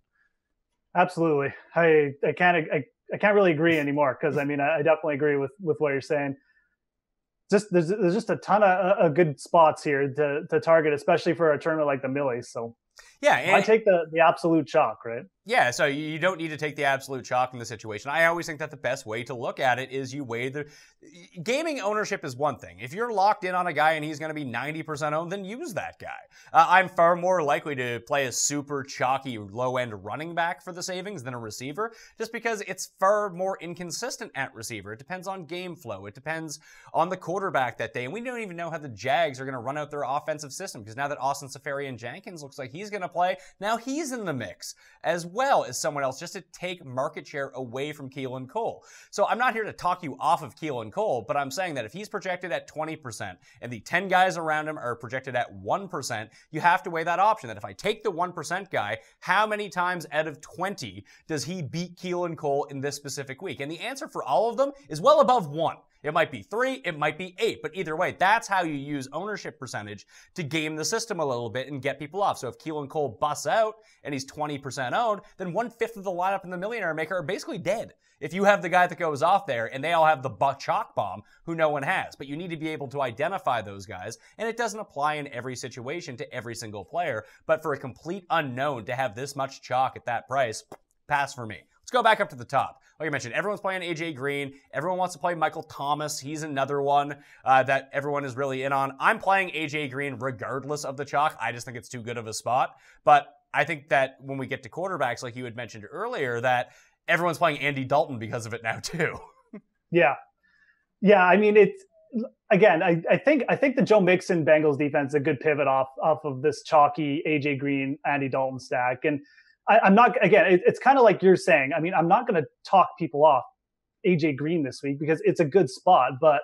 Absolutely. I can't really agree anymore because I mean I definitely agree with what you're saying. There's just a ton of good spots here to target, especially for a tournament like the Millies. So yeah, and I take the absolute chalk, right? Yeah, so you don't need to take the absolute chalk in the situation. I always think that the best way to look at it is you weigh the gaming ownership is one thing. If you're locked in on a guy and he's going to be 90% owned, then use that guy. I'm far more likely to play a super chalky low-end running back for the savings than a receiver, just because it's far more inconsistent at receiver. It depends on game flow. It depends on the quarterback that day. And we don't even know how the Jags are going to run out their offensive system, because now that Austin Seferian-Jenkins looks like he's going to play, now he's in the mix as well as someone else just to take market share away from Keelan Cole. So I'm not here to talk you off of Keelan Cole, but I'm saying that if he's projected at 20% and the 10 guys around him are projected at 1%, you have to weigh that option. That if I take the 1% guy, how many times out of 20 does he beat Keelan Cole in this specific week? And the answer for all of them is well above 1. It might be 3, it might be 8, but either way, that's how you use ownership percentage to game the system a little bit and get people off. So if Keelan Cole busts out and he's 20% owned, then 1/5 of the lineup in the Millionaire Maker are basically dead. If you have the guy that goes off there and they all have the chalk bomb who no one has, but you need to be able to identify those guys, and it doesn't apply in every situation to every single player, but for a complete unknown to have this much chalk at that price, pass for me. Let's go back up to the top. Like I mentioned, everyone's playing AJ Green. Everyone wants to play Michael Thomas. He's another one that everyone is really in on. I'm playing AJ Green regardless of the chalk. I just think it's too good of a spot. But I think that when we get to quarterbacks, like you had mentioned earlier, that everyone's playing Andy Dalton because of it now too. Yeah. Yeah, I mean, it's, again, I think the Joe Mixon Bengals defense is a good pivot off of this chalky AJ Green, Andy Dalton stack. And I'm not, again, it's kind of like you're saying. I mean, I'm not going to talk people off AJ Green this week because it's a good spot, but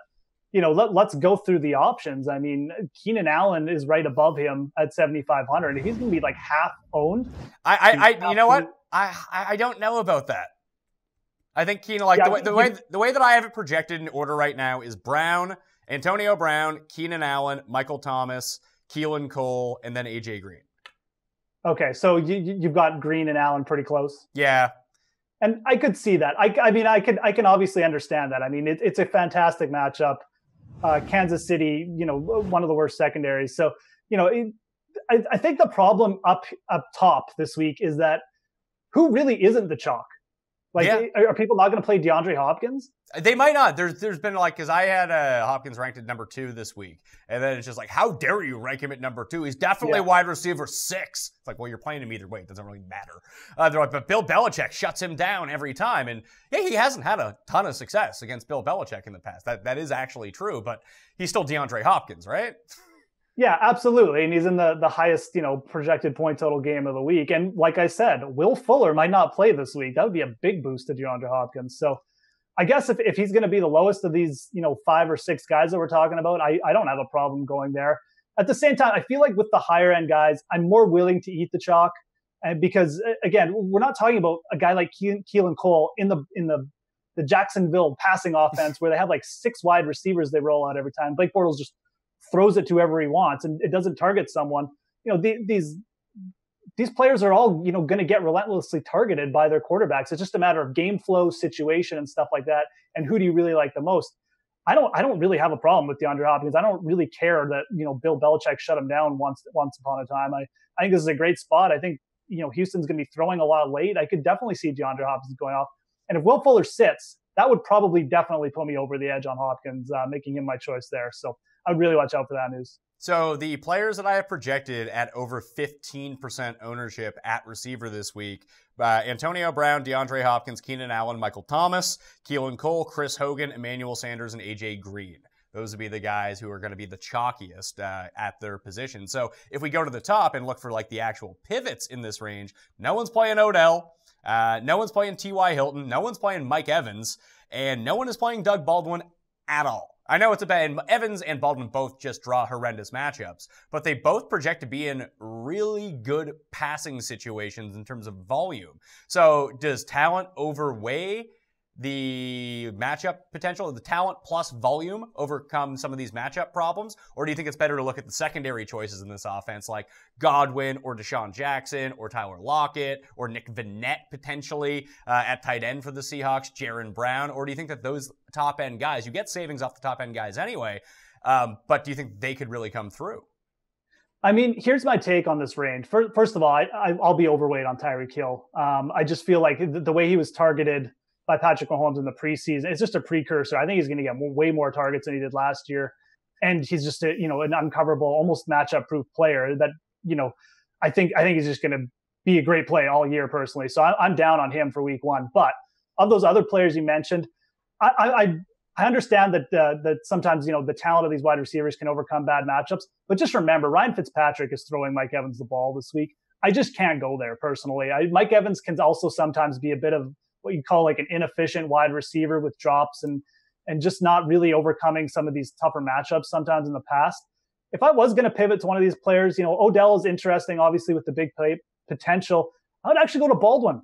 let's go through the options. I mean, Keenan Allen is right above him at 7,500. He's going to be like half owned. You know what? I don't know about that. I think Keenan, the way that I have it projected in order right now is Brown, Antonio Brown, Keenan Allen, Michael Thomas, Keelan Cole, and then AJ Green. Okay, so you've got Green and Allen pretty close. Yeah, and I could see that. I mean, I can obviously understand that. I mean, it's a fantastic matchup. Kansas City, one of the worst secondaries. So, I think the problem up top this week is that who really isn't the chalk? Are people not going to play DeAndre Hopkins? They might not. There's been because I had Hopkins ranked at number 2 this week, and then it's just like, how dare you rank him at number 2? He's definitely wide receiver 6. It's like, well, you're playing him either way. It doesn't really matter. They're like, but Bill Belichick shuts him down every time, and yeah, he hasn't had a ton of success against Bill Belichick in the past. That is actually true, but he's still DeAndre Hopkins, right? Yeah, absolutely. And he's in the highest, projected point total game of the week. And like I said, Will Fuller might not play this week. That would be a big boost to DeAndre Hopkins. So I guess if he's going to be the lowest of these, 5 or 6 guys that we're talking about, I don't have a problem going there. At the same time, I feel like with the higher end guys, I'm more willing to eat the chalk. And because again, we're not talking about a guy like Keelan Cole in the Jacksonville passing offense where they have 6 wide receivers they roll out every time. Blake Bortles just throws it to whoever he wants and it doesn't target someone. These players are all, going to get relentlessly targeted by their quarterbacks. It's just a matter of game flow, situation, and stuff like that. And who do you really like the most? I don't really have a problem with DeAndre Hopkins. I don't really care that, Bill Belichick shut him down once upon a time. I think this is a great spot. I think, Houston's going to be throwing a lot late. I could definitely see DeAndre Hopkins going off. And if Will Fuller sits, that would probably definitely put me over the edge on Hopkins, making him my choice there. So I would really watch out for that news. So the players that I have projected at over 15% ownership at receiver this week, Antonio Brown, DeAndre Hopkins, Keenan Allen, Michael Thomas, Keelan Cole, Chris Hogan, Emmanuel Sanders, and AJ Green. Those would be the guys who are going to be the chalkiest at their position. So if we go to the top and look for the actual pivots in this range, no one's playing Odell. No one's playing T.Y. Hilton. No one's playing Mike Evans. And no one is playing Doug Baldwin at all. I know it's a bad. Evans and Baldwin both just draw horrendous matchups, but they both project to be in really good passing situations in terms of volume. So does talent overweigh the matchup potential? The talent plus volume overcome some of these matchup problems? Or do you think it's better to look at the secondary choices in this offense like Godwin or Deshaun Jackson or Tyler Lockett or Nick Vannett potentially at tight end for the Seahawks, Jaron Brown? Or do you think that those top end guys, you get savings off the top end guys anyway, but do you think they could really come through? I mean, here's my take on this range. First of all, I'll be overweight on Tyreek Hill. I just feel like the way he was targeted by Patrick Mahomes in the preseason, it's just a precursor. I think he's going to get way more targets than he did last year. And he's just an uncoverable, almost matchup proof player that, I think he's just going to be a great play all year personally. So I'm down on him for week 1. But of those other players you mentioned, I understand that sometimes, the talent of these wide receivers can overcome bad matchups, but just remember Ryan Fitzpatrick is throwing Mike Evans the ball this week. I just can't go there personally. Mike Evans can also sometimes be a bit of what you call like an inefficient wide receiver with drops and just not really overcoming some of these tougher matchups sometimes in the past. If I was going to pivot to one of these players, Odell is interesting, obviously with the big play potential. I would actually go to Baldwin.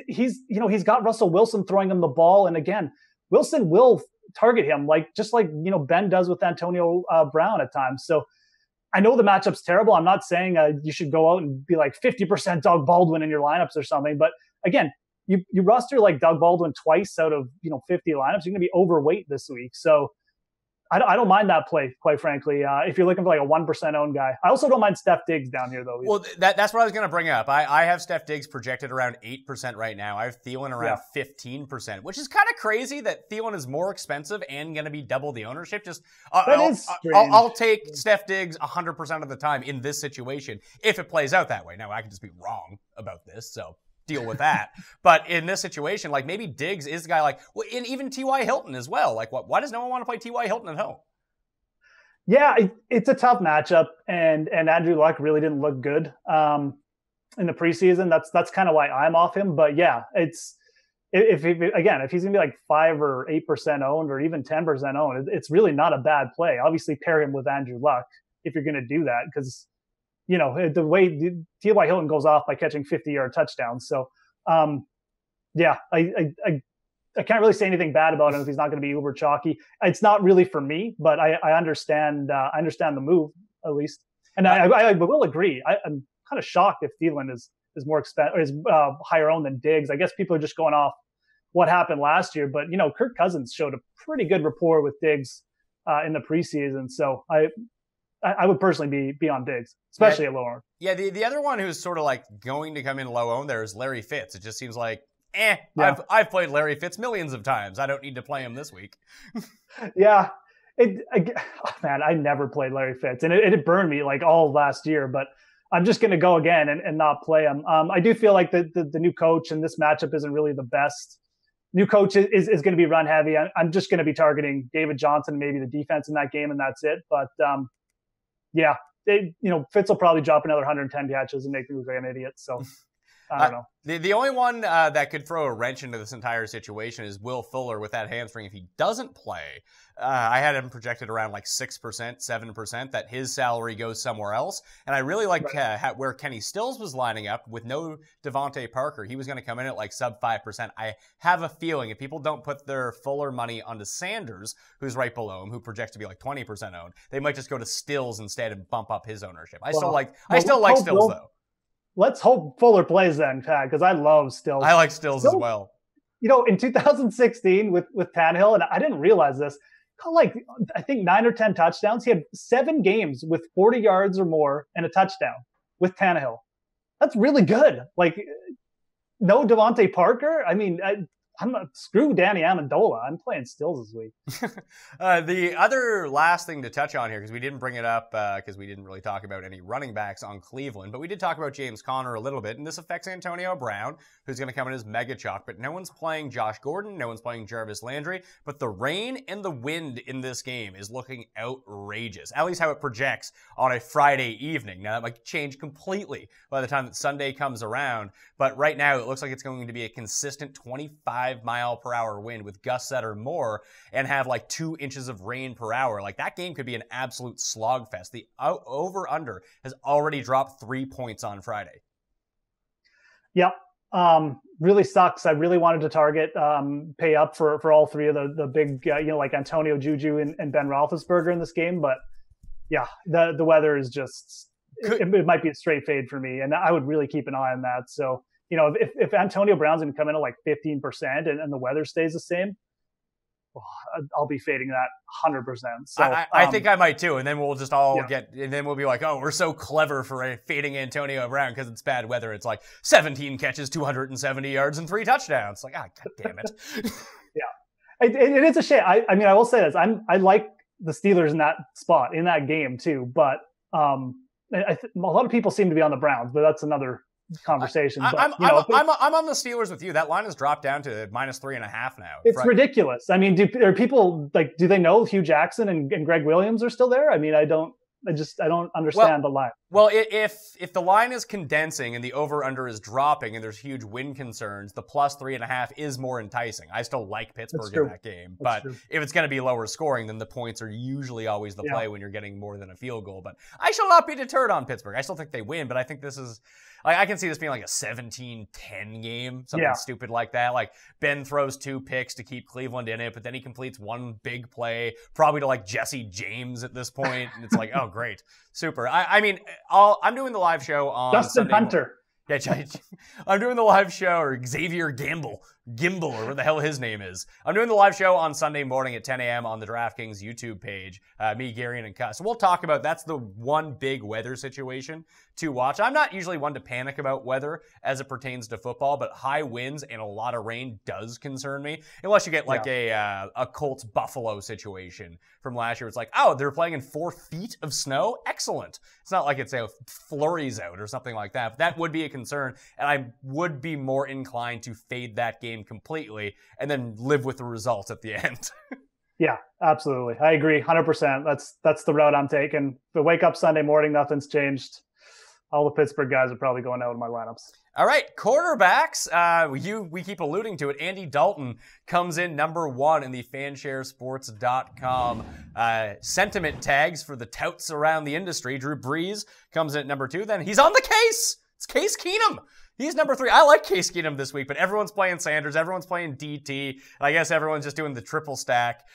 He's got Russell Wilson throwing him the ball. And again, Wilson will target him just like Ben does with Antonio Brown at times. So I know the matchup's terrible. I'm not saying you should go out and be like 50% Doug Baldwin in your lineups or something. But again, you roster like Doug Baldwin twice out of 50 lineups, you're going to be overweight this week. So I don't mind that play, quite frankly, if you're looking for like a 1% owned guy. I also don't mind Steph Diggs down here, though. Well, that's what I was going to bring up. I have Steph Diggs projected around 8% right now. I have Thielen around 15%, which is kind of crazy that Thielen is more expensive and going to be double the ownership. I'll take Steph Diggs 100% of the time in this situation if it plays out that way. Now, I can just be wrong about this, so deal with that. But in this situation, like maybe Diggs is the guy and even T.Y. Hilton as well. Like why does no one want to play T.Y. Hilton at home? Yeah, it's a tough matchup and Andrew Luck really didn't look good in the preseason. That's kind of why I'm off him. But yeah, if he's going to be like 5 or 8% owned or even 10% owned, it's really not a bad play. Obviously pair him with Andrew Luck if you're going to do that, because the way T.Y. Hilton goes off by catching 50-yard touchdowns. So, I can't really say anything bad about him if he's not going to be uber chalky. It's not really for me, but I understand the move at least. And I will agree. I'm kind of shocked if Thielen is more expensive or is higher owned than Diggs. I guess people are just going off what happened last year, but Kirk Cousins showed a pretty good rapport with Diggs in the preseason. So I would personally be on Diggs, especially at low owned. Yeah, the other one who's sort of like going to come in low owned there is Larry Fitz. It just seems like, I've played Larry Fitz millions of times. I don't need to play him this week. Yeah. Man, I never played Larry Fitz, and it burned me like all last year, but I'm just going to go again and not play him. I do feel like the new coach and this matchup isn't really the best. New coach is going to be run heavy. I'm just going to be targeting David Johnson, maybe the defense in that game, and that's it. But Fitz will probably drop another 110 catches and make me look like an idiot. So I don't know. The only one that could throw a wrench into this entire situation is Will Fuller with that hamstring if he doesn't play. I had him projected around like 6%, 7%, that his salary goes somewhere else. And I really like where Kenny Stills was lining up with no Devontae Parker. He was going to come in at like sub 5%. I have a feeling if people don't put their Fuller money onto Sanders, who's right below him, who projects to be like 20% owned, they might just go to Stills instead and bump up his ownership. I still like Stills though. Let's hope Fuller plays then, Pat, because I love Stills. I like Stills as well. In 2016 with Tannehill, and I didn't realize this, I think 9 or 10 touchdowns. He had 7 games with 40 yards or more and a touchdown with Tannehill. That's really good. No Devontae Parker. I mean, I'm not screw Danny Amendola. I'm playing Stills this week. The other last thing to touch on here, because we didn't bring it up because we didn't really talk about any running backs on Cleveland, but we did talk about James Conner a little bit, and this affects Antonio Brown, who's going to come in as mega chalk, but no one's playing Josh Gordon, no one's playing Jarvis Landry, but the rain and the wind in this game is looking outrageous, at least how it projects on a Friday evening. Now, that might change completely by the time that Sunday comes around, but right now it looks like it's going to be a consistent 25-mile-per-hour wind with gusts that are more and have like 2 inches of rain per hour. Like that game could be an absolute slogfest. The over-under has already dropped 3 points on Friday. Yep. Really sucks. I really wanted to target, pay up for all three of the big, like Antonio, Juju, and Ben Roethlisberger in this game. But yeah, the weather is just, it might be a straight fade for me. And I would really keep an eye on that. So, if Antonio Brown's going to come in at like 15% and the weather stays the same, I'll be fading that 100%. So I think I might too. And then we'll just all and then we'll be like, oh, we're so clever for fading Antonio Brown because it's bad weather. It's like 17 catches, 270 yards, and 3 touchdowns. Like, God damn it. Yeah. It is a shame. I mean, I will say this. I like the Steelers in that spot, in that game too. But a lot of people seem to be on the Browns, but that's another conversation. I'm on the Steelers with you. That line has dropped down to -3.5 now. It's ridiculous. I mean, do people do they know Hugh Jackson and Greg Williams are still there? I mean, I don't understand the line. Well, if the line is condensing and the over-under is dropping and there's huge win concerns, the plus 3.5 is more enticing. I still like Pittsburgh in that game. But if it's going to be lower scoring, then the points are usually always the play when you're getting more than a field goal. But I shall not be deterred on Pittsburgh. I still think they win, but I think this is... I can see this being like a 17-10 game, something stupid like that. Like Ben throws 2 picks to keep Cleveland in it, but then he completes one big play, probably to like Jesse James at this point. And it's like, oh, great. Super. I mean, I'm doing the live show on Justin Sunday Hunter. Yeah, I'm doing the live show, or Xavier Gimbel, or what the hell his name is. I'm doing the live show on Sunday morning at 10 a.m. on the DraftKings YouTube page. Me, Gary, and Cuss. So we'll talk about, that's the one big weather situation to watch. I'm not usually one to panic about weather as it pertains to football, but high winds and a lot of rain does concern me. Unless you get like a Colts-Buffalo situation from last year. It's like, oh, they're playing in 4 feet of snow? Excellent. It's not like it's a flurries out or something like that. But that would be a concern, and I would be more inclined to fade that game completely and then live with the results at the end. Yeah, absolutely. I agree 100%. That's the route I'm taking. If I wake up Sunday morning, nothing's changed, all the Pittsburgh guys are probably going out in my lineups. All right, quarterbacks. We keep alluding to it. Andy Dalton comes in number 1 in the fansharesports.com sentiment tags for the touts around the industry. Drew Brees comes in at number 2. Then he's on the case. It's Case Keenum. He's number 3. I like Case Keenum this week, but everyone's playing Sanders. Everyone's playing DT. And I guess everyone's just doing the triple stack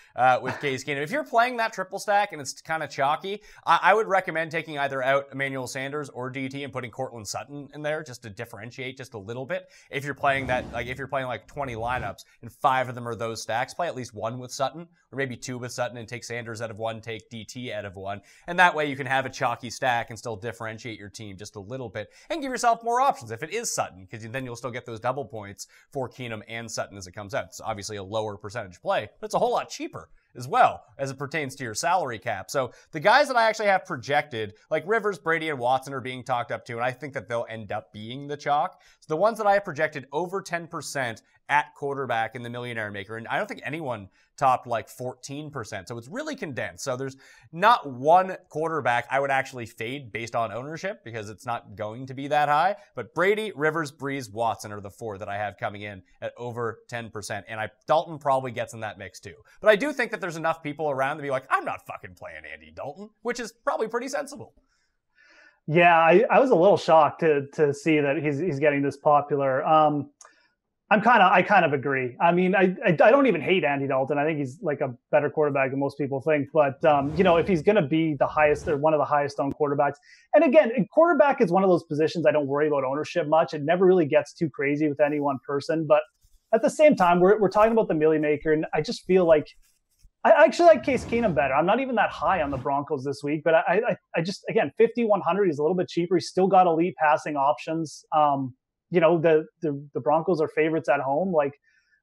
with Case Keenum. If you're playing that triple stack and it's kind of chalky, I would recommend taking either out Emmanuel Sanders or DT and putting Cortland Sutton in there just to differentiate just a little bit. If you're playing that, like if you're playing like 20 lineups and 5 of them are those stacks, play at least 1 with Sutton or maybe 2 with Sutton and take Sanders out of 1, take DT out of 1. And that way you can have a chalky stack and still differentiate your team just a little bit and give yourself more options if it is Sutton, because then you'll still get those double points for Keenum and Sutton as it comes out. It's obviously a lower percentage play, but it's a whole lot cheaper as well as it pertains to your salary cap. So the guys that I actually have projected, like Rivers, Brady, and Watson are being talked up to, and I think that they'll end up being the chalk. So the ones that I have projected over 10% at quarterback in the Millionaire Maker, and I don't think anyone topped like 14%. So it's really condensed. So there's not one quarterback I would actually fade based on ownership because it's not going to be that high. But Brady, Rivers, Breeze, Watson are the 4 that I have coming in at over 10%. And Dalton probably gets in that mix too. But I do think that there's enough people around to be like, I'm not fucking playing Andy Dalton, which is probably pretty sensible. Yeah, I was a little shocked to see that he's getting this popular. I kind of agree. I mean, I don't even hate Andy Dalton. I think he's like a better quarterback than most people think. But, if he's going to be the highest or one of the highest owned quarterbacks, and again, quarterback is one of those positions I don't worry about ownership much. It never really gets too crazy with any one person. But at the same time, we're talking about the Millie Maker, and I just feel like I actually like Case Keenum better. I'm not even that high on the Broncos this week, but I just, again, 5,100, he's a little bit cheaper. He's still got elite passing options. The Broncos are favorites at home. Like,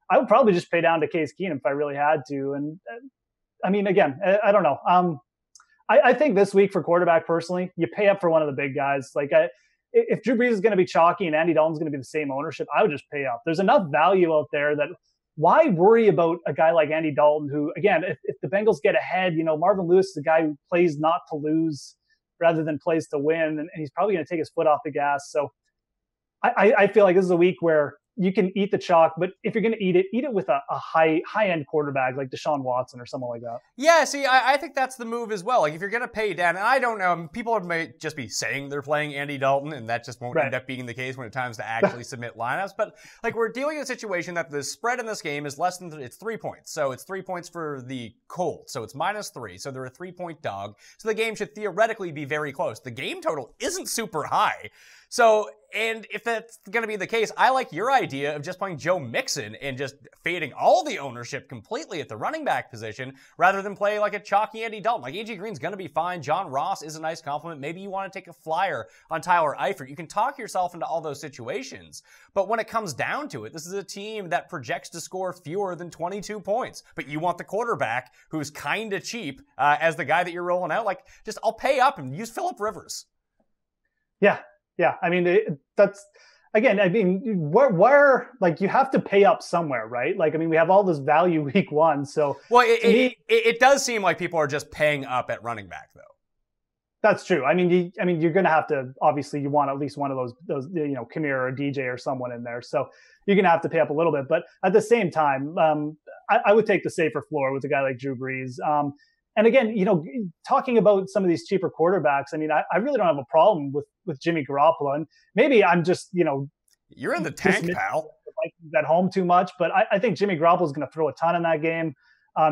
I would probably just pay down to Case Keenum if I really had to. And I mean, again, I don't know. I think this week for quarterback, personally, you pay up for one of the big guys. Like, if Drew Brees is going to be chalky and Andy Dalton's going to be the same ownership, I would just pay up. There's enough value out there that why worry about a guy like Andy Dalton, who, again, if the Bengals get ahead, Marvin Lewis is a guy who plays not to lose rather than plays to win, and he's probably going to take his foot off the gas. So I feel like this is a week where you can eat the chalk, but if you're going to eat it with a high-end quarterback like Deshaun Watson or someone like that. Yeah, see, I think that's the move as well. Like, if you're going to pay down, and I don't know, people may just be saying they're playing Andy Dalton, and that just won't end up being the case when it's time to actually submit lineups. But, like, we're dealing with a situation that the spread in this game is less than, it's 3 points. So it's 3 points for the Colts. So it's -3. So they're a 3-point dog. So the game should theoretically be very close. The game total isn't super high. So, and if that's going to be the case, I like your idea of just playing Joe Mixon and just fading all the ownership completely at the running back position rather than play like a chalky Andy Dalton. Like, A.J. Green's going to be fine. John Ross is a nice compliment. Maybe you want to take a flyer on Tyler Eifert. You can talk yourself into all those situations. But when it comes down to it, this is a team that projects to score fewer than 22 points. But you want the quarterback who's kind of cheap as the guy that you're rolling out. Like, just I'll pay up and use Phillip Rivers. Yeah. Yeah, I mean, that's, again, I mean, where like, you have to pay up somewhere, right? Like, I mean, we have all this value week 1, so. Well, it does seem like people are just paying up at running back, though. That's true. I mean, you're going to have to, obviously you want at least one of those, Kamir or DJ or someone in there. So you're going to have to pay up a little bit, but at the same time, I would take the safer floor with a guy like Drew Brees. And again, talking about some of these cheaper quarterbacks, I mean, I really don't have a problem with Jimmy Garoppolo, and maybe I'm just, you're in the tank, pal. The Vikings at home too much, but I think Jimmy Garoppolo is going to throw a ton in that game.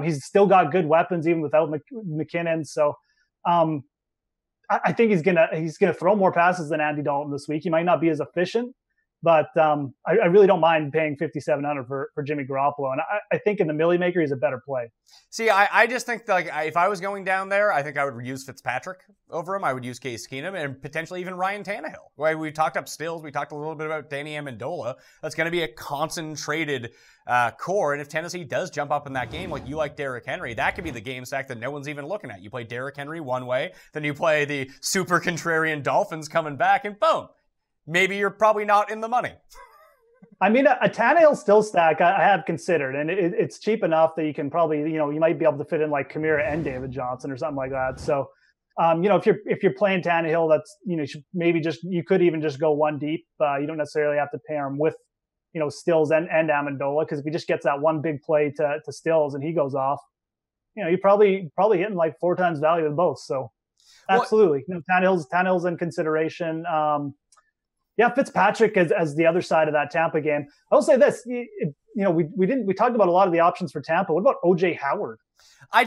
He's still got good weapons even without McKinnon. So, I think he's gonna throw more passes than Andy Dalton this week. He might not be as efficient, but I really don't mind paying $5,700 for Jimmy Garoppolo, and I think in the Millie Maker he's a better play. See, I just think if I was going down there, I think I would use Fitzpatrick over him. I would use Case Keenum and potentially even Ryan Tannehill. We talked up Stills. We talked a little bit about Danny Amendola. That's going to be a concentrated core, and if Tennessee does jump up in that game, like you like Derrick Henry, that could be the game stack that no one's even looking at. You play Derrick Henry one way, then you play the super contrarian Dolphins coming back, and boom, maybe you're probably not in the money. I mean, a Tannehill still stack I have considered, and it's cheap enough that you can probably, you might be able to fit in like Kamara and David Johnson or something like that. So, if you're playing Tannehill, that's, you could even just go one deep. You don't necessarily have to pair him with, Stills and Amendola, because if he just gets that one big play to Stills and he goes off, you're probably hitting like 4 times value of both. So, absolutely, Tannehill's in consideration. Yeah, Fitzpatrick as the other side of that Tampa game. I will say this, we talked about a lot of the options for Tampa. What about OJ Howard? I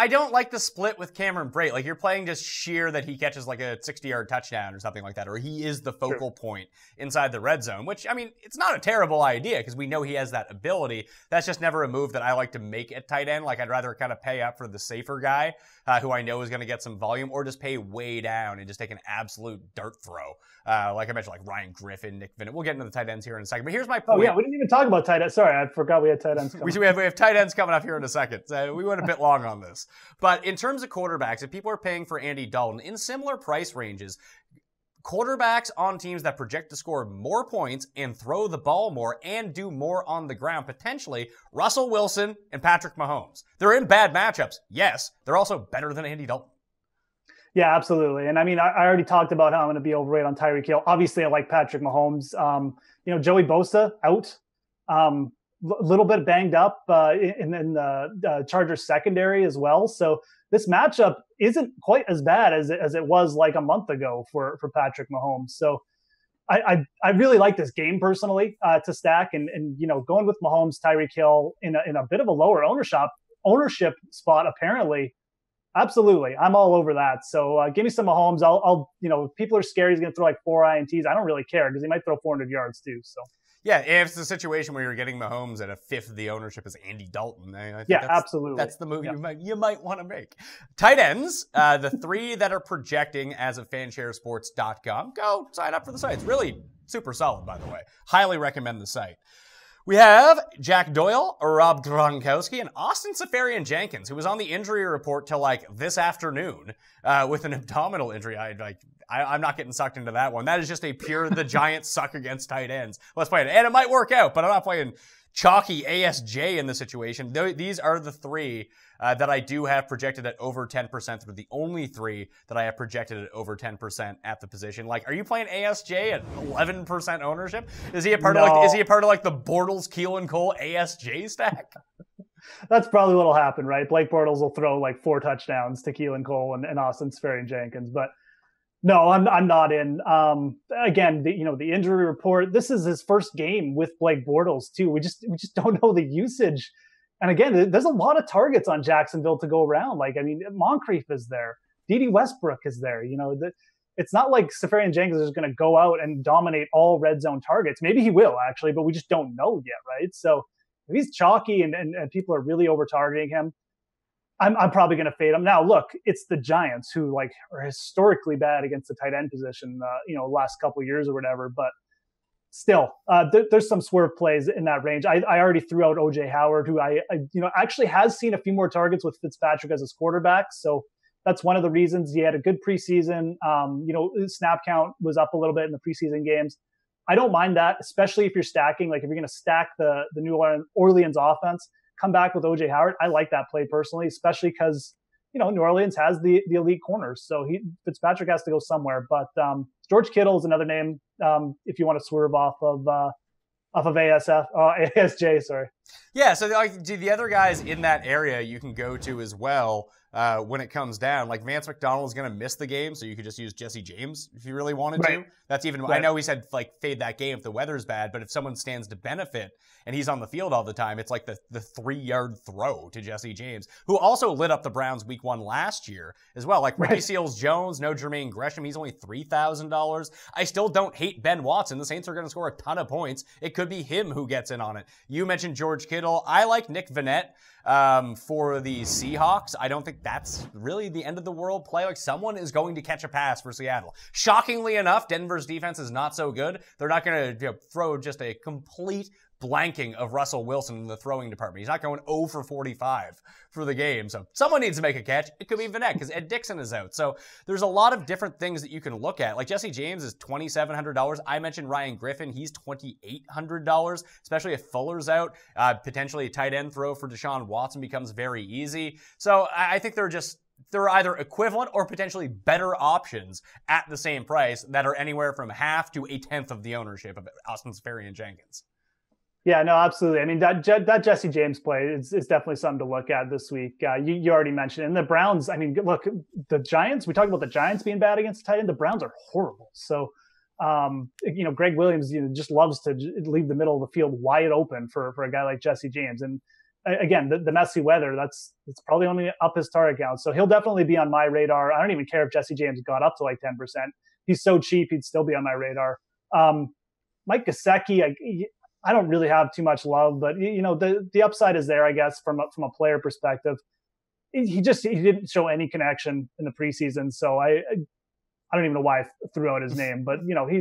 don't like the split with Cameron Brate. Like, you're playing just sheer that he catches like a 60-yard touchdown or something like that, or he is the focal point inside the red zone, which, I mean, it's not a terrible idea because we know he has that ability. That's just never a move that I like to make at tight end. Like, I'd rather kind of pay up for the safer guy who I know is going to get some volume, or just pay way down and just take an absolute dart throw. Like I mentioned, like Ryan Griffin, Nick Vannett. We'll get into the tight ends here in a second. But here's my point. Oh, yeah, we didn't even talk about tight ends. Sorry, I forgot we had tight ends coming. We have tight ends coming up here in a second. We went a bit long on this. But in terms of quarterbacks, if people are paying for Andy Dalton in similar price ranges, quarterbacks on teams that project to score more points and throw the ball more and do more on the ground, potentially Russell Wilson and Patrick Mahomes. They're in bad matchups. Yes, they're also better than Andy Dalton. Yeah, absolutely. And I mean, I already talked about how I'm going to be overweight on Tyreek Hill. Obviously, I like Patrick Mahomes. Joey Bosa out, little bit banged up in the Chargers secondary as well. So this matchup isn't quite as bad as it was like a month ago for Patrick Mahomes. So I really like this game personally to stack, and going with Mahomes, Tyreek Hill in a bit of a lower ownership spot apparently. Absolutely. I'm all over that. So give me some Mahomes. I'll if people are scared he's going to throw like 4 INTs, I don't really care because he might throw 400 yards too. So yeah, if it's a situation where you're getting Mahomes at a fifth of the ownership as Andy Dalton, I think absolutely. That's the move you might want to make. Tight ends, the 3 that are projecting as of fansharesports.com. Go sign up for the site. It's really super solid, by the way. Highly recommend the site. We have Jack Doyle, Rob Gronkowski, and Austin Seferian-Jenkins, who was on the injury report till like this afternoon with an abdominal injury. I'm not getting sucked into that one. That is just a pure the Giants suck against tight ends. Let's play it. And it might work out, but I'm not playing chalky ASJ in this situation. These are the 3 that I do have projected at over 10%. They're the only 3 that I have projected at over 10% at the position. Like, are you playing ASJ at 11% ownership? Is he a part of the Bortles, Keelan Cole ASJ stack? That's probably what'll happen, right? Blake Bortles will throw like 4 touchdowns to Keelan Cole and Austin Seferian-Jenkins, but no, I'm not in. Again, the injury report. This is his first game with Blake Bortles too. We just don't know the usage. And again, there's a lot of targets on Jacksonville to go around. Like, I mean, Moncrief is there, Dede Westbrook is there. It's not like Seferian-Jenkins is going to go out and dominate all red zone targets. Maybe he will actually, but we just don't know yet, right? So if he's chalky and people are really over targeting him, I'm probably going to fade him. Now, look, it's the Giants who like are historically bad against the tight end position, last couple of years or whatever. But still, there's some swerve plays in that range. I already threw out OJ Howard, who I actually has seen a few more targets with Fitzpatrick as his quarterback. So that's one of the reasons he had a good preseason. His snap count was up a little bit in the preseason games. I don't mind that, especially if you're stacking. Like if you're going to stack the New Orleans offense, come back with OJ Howard. I like that play personally, especially because New Orleans has the elite corners, so Fitzpatrick has to go somewhere. But George Kittle is another name if you want to swerve off of ASJ. Sorry. Yeah, so the other guys in that area you can go to as well when it comes down. Like Vance McDonald is going to miss the game, so you could just use Jesse James if you really wanted to. That's even. Right. I know he said like fade that game if the weather's bad, but if someone stands to benefit and he's on the field all the time, it's like the 3-yard throw to Jesse James, who also lit up the Browns week 1 last year as well. Like Ricky Seals-Jones, no Jermaine Gresham, he's only $3,000. I still don't hate Ben Watson. The Saints are going to score a ton of points. It could be him who gets in on it. You mentioned George Kittle. I like Nick Vannett for the Seahawks. I don't think that's really the end of the world play. Like someone is going to catch a pass for Seattle. Shockingly enough, Denver's defense is not so good. They're not going to throw just a complete blanking of Russell Wilson in the throwing department. He's not going 0 for 45 for the game. So someone needs to make a catch. It could be Vannett because Ed Dixon is out. So there's a lot of different things that you can look at. Like Jesse James is $2,700. I mentioned Ryan Griffin. He's $2,800, especially if Fuller's out. Potentially a tight end throw for Deshaun Watson becomes very easy. So I think they're either equivalent or potentially better options at the same price that are anywhere from half to a tenth of the ownership of Austin Seferian-Jenkins. Yeah, no, absolutely. I mean, that Jesse James play is definitely something to look at this week. You already mentioned it. And the Browns, I mean, look, the Giants, we talked about the Giants being bad against the tight end. The Browns are horrible. So, Greg Williams, just loves to leave the middle of the field wide open for a guy like Jesse James. And again, the messy weather, it's probably only up his target count. So he'll definitely be on my radar. I don't even care if Jesse James got up to like 10%. He's so cheap, he'd still be on my radar. Mike Gesicki, I don't really have too much love, but the upside is there, I guess, from a player perspective. He didn't show any connection in the preseason, so I don't even know why I threw out his name, but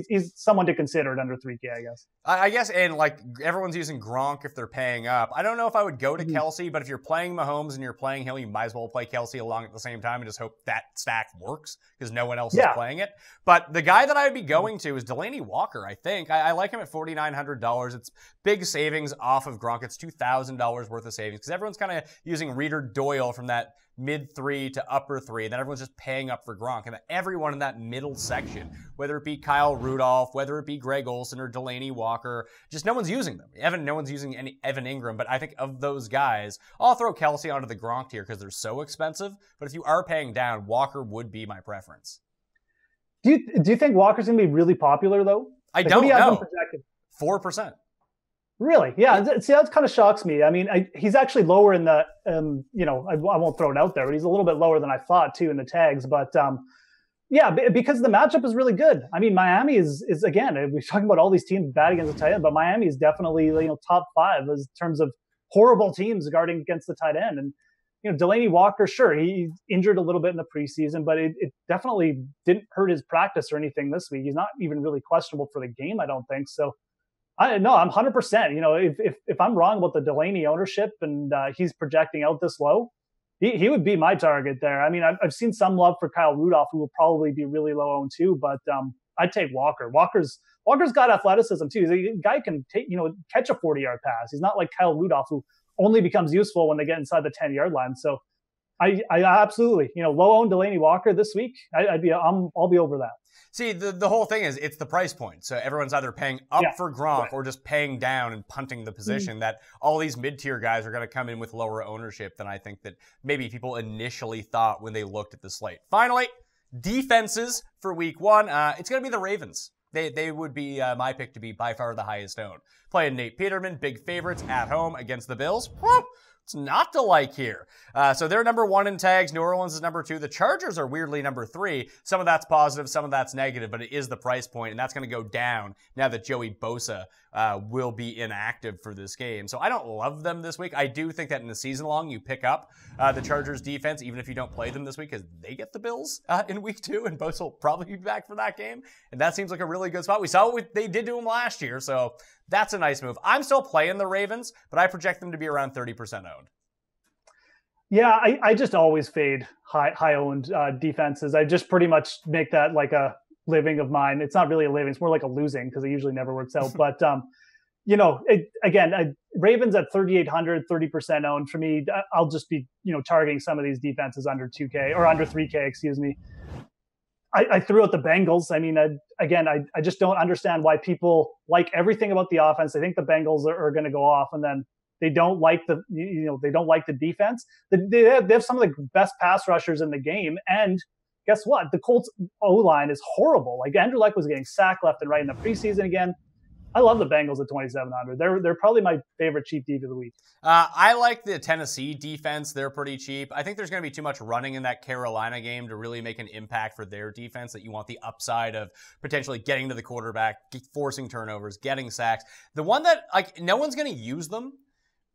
he's someone to consider at under 3K, I guess. I guess, and like everyone's using Gronk if they're paying up. I don't know if I would go to Kelsey, but if you're playing Mahomes and you're playing Hill, you might as well play Kelsey along at the same time and just hope that stack works because no one else is playing it. But the guy that I would be going to is Delaney Walker, I think. I like him at $4,900. It's big savings off of Gronk. It's $2,000 worth of savings because everyone's kind of using Reader Doyle from that mid-3 to upper 3, and then everyone's just paying up for Gronk. And everyone in that middle section, whether it be Kyle Rudolph, whether it be Greg Olsen or Delaney Walker, just no one's using them. No one's using any Evan Ingram, but I think of those guys, I'll throw Kelsey onto the Gronk tier because they're so expensive. But if you are paying down, Walker would be my preference. Do you think Walker's going to be really popular, though? I don't know. 4%. Really? Yeah. See, that kind of shocks me. I mean, he's actually lower in the, I won't throw it out there, but he's a little bit lower than I thought too in the tags. But because the matchup is really good. I mean, Miami is again, we're talking about all these teams bad against the tight end, but Miami is definitely, top 5 in terms of horrible teams guarding against the tight end. And, Delaney Walker, sure, he injured a little bit in the preseason, but it definitely didn't hurt his practice or anything this week. He's not even really questionable for the game, I don't think. So, I'm 100%. If I'm wrong about the Delaney ownership and he's projecting out this low, he would be my target there. I mean, I've seen some love for Kyle Rudolph, who will probably be really low owned too, but I'd take Walker. Walker's got athleticism too. He's a guy who can catch a 40-yard pass. He's not like Kyle Rudolph, who only becomes useful when they get inside the 10-yard line. So I absolutely, low owned Delaney Walker this week. I'll be over that. See, the whole thing is it's the price point. So everyone's either paying up for Gronk or just paying down and punting the position that all these mid-tier guys are going to come in with lower ownership than I think that maybe people initially thought when they looked at the slate. Finally, defenses for week 1. It's going to be the Ravens. They would be my pick to be by far the highest owned. Playing Nate Peterman, big favorites at home against the Bills. It's not to like here. So they're number 1 in tags. New Orleans is number 2. The Chargers are weirdly number 3. Some of that's positive, some of that's negative, but it is the price point, and that's going to go down now that Joey Bosa will be inactive for this game. So I don't love them this week. I do think that in the season long, you pick up the Chargers defense, even if you don't play them this week, because they get the Bills in week 2, and Bosa will probably be back for that game. And that seems like a really good spot. We saw what they did to him last year, so that's a nice move. I'm still playing the Ravens, but I project them to be around 30% owned. Yeah, I just always fade high-owned defenses. I just pretty much make that like a living of mine. It's not really a living. It's more like a losing because it usually never works out. But, Ravens at 3,800, 30% owned. For me, I'll just be, targeting some of these defenses under 2K or under 3K, excuse me. I threw out the Bengals. I mean, I just don't understand why people like everything about the offense. They think the Bengals are going to go off, and then they don't like the defense. They have some of the best pass rushers in the game, and guess what? The Colts O-line is horrible. Like Andrew Luck was getting sacked left and right in the preseason again. I love the Bengals at 2,700. They're probably my favorite cheap D of the week. I like the Tennessee defense. They're pretty cheap. I think there's going to be too much running in that Carolina game to really make an impact for their defense, that you want the upside of potentially getting to the quarterback, forcing turnovers, getting sacks. The one that, no one's going to use them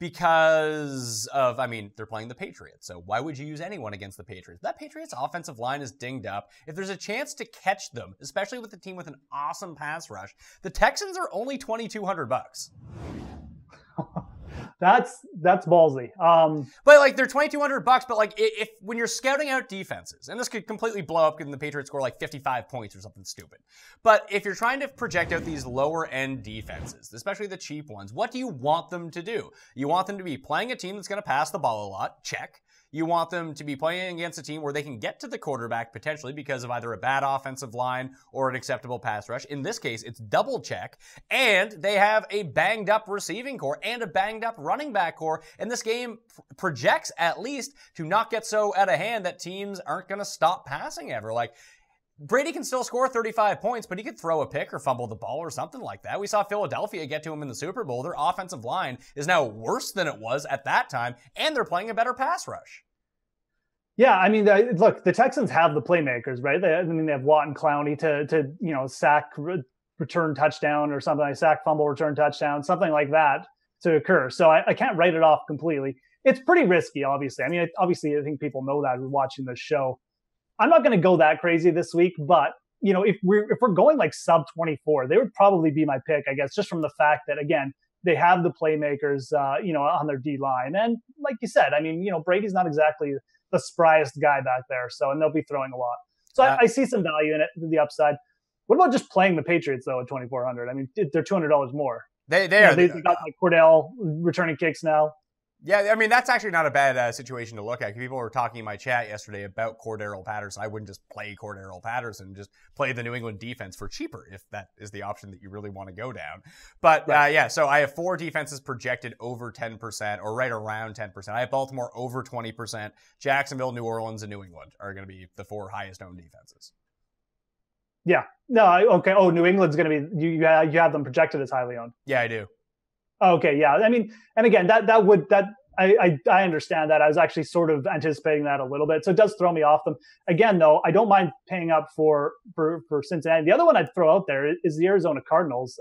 because of, they're playing the Patriots. So why would you use anyone against the Patriots? That Patriots offensive line is dinged up. If there's a chance to catch them, especially with a team with an awesome pass rush, the Texans are only $2,200. That's ballsy. But they're $2,200, but if when you're scouting out defenses, and this could completely blow up and the Patriots score 55 points or something stupid. But if you're trying to project out these lower end defenses, especially the cheap ones, what do you want them to do? You want them to be playing a team that's going to pass the ball a lot. Check. You want them to be playing against a team where they can get to the quarterback potentially because of either a bad offensive line or an acceptable pass rush. In this case, it's double check. And they have a banged up receiving core and a banged up running back core. And this game projects at least to not get so out of hand that teams aren't going to stop passing ever. Brady can still score 35 points, but he could throw a pick or fumble the ball or something like that. We saw Philadelphia get to him in the Super Bowl. Their offensive line is now worse than it was at that time, and they're playing a better pass rush. Yeah, look, the Texans have the playmakers, right? They have Watt and Clowney to sack, return touchdown or something like sack, fumble, return touchdown, something like that to occur. So I can't write it off completely. It's pretty risky, obviously. I think people know that who are watching this show. I'm not going to go that crazy this week, but if we're going sub 24, they would probably be my pick, I guess, just from the fact that again they have the playmakers, on their D line, and like you said, Brady's not exactly the spryest guy back there, and they'll be throwing a lot. So I see some value in it, the upside. What about just playing the Patriots though at 2,400? They're $200 more. They got Cordell returning kicks now. Yeah, that's actually not a bad situation to look at. People were talking in my chat yesterday about Cordero Patterson. I wouldn't just play Cordero Patterson, just play the New England defense for cheaper if that is the option that you really want to go down. But so I have 4 defenses projected over 10% or right around 10%. I have Baltimore over 20%. Jacksonville, New Orleans, and New England are going to be the 4 highest owned defenses. Yeah. No, okay. Oh, New England's going to be, you have them projected as highly owned. Yeah, I do. Okay, yeah. And again, I understand that. I was actually sort of anticipating that a little bit. So it does throw me off them. Again, though, I don't mind paying up for Cincinnati. The other one I'd throw out there is the Arizona Cardinals.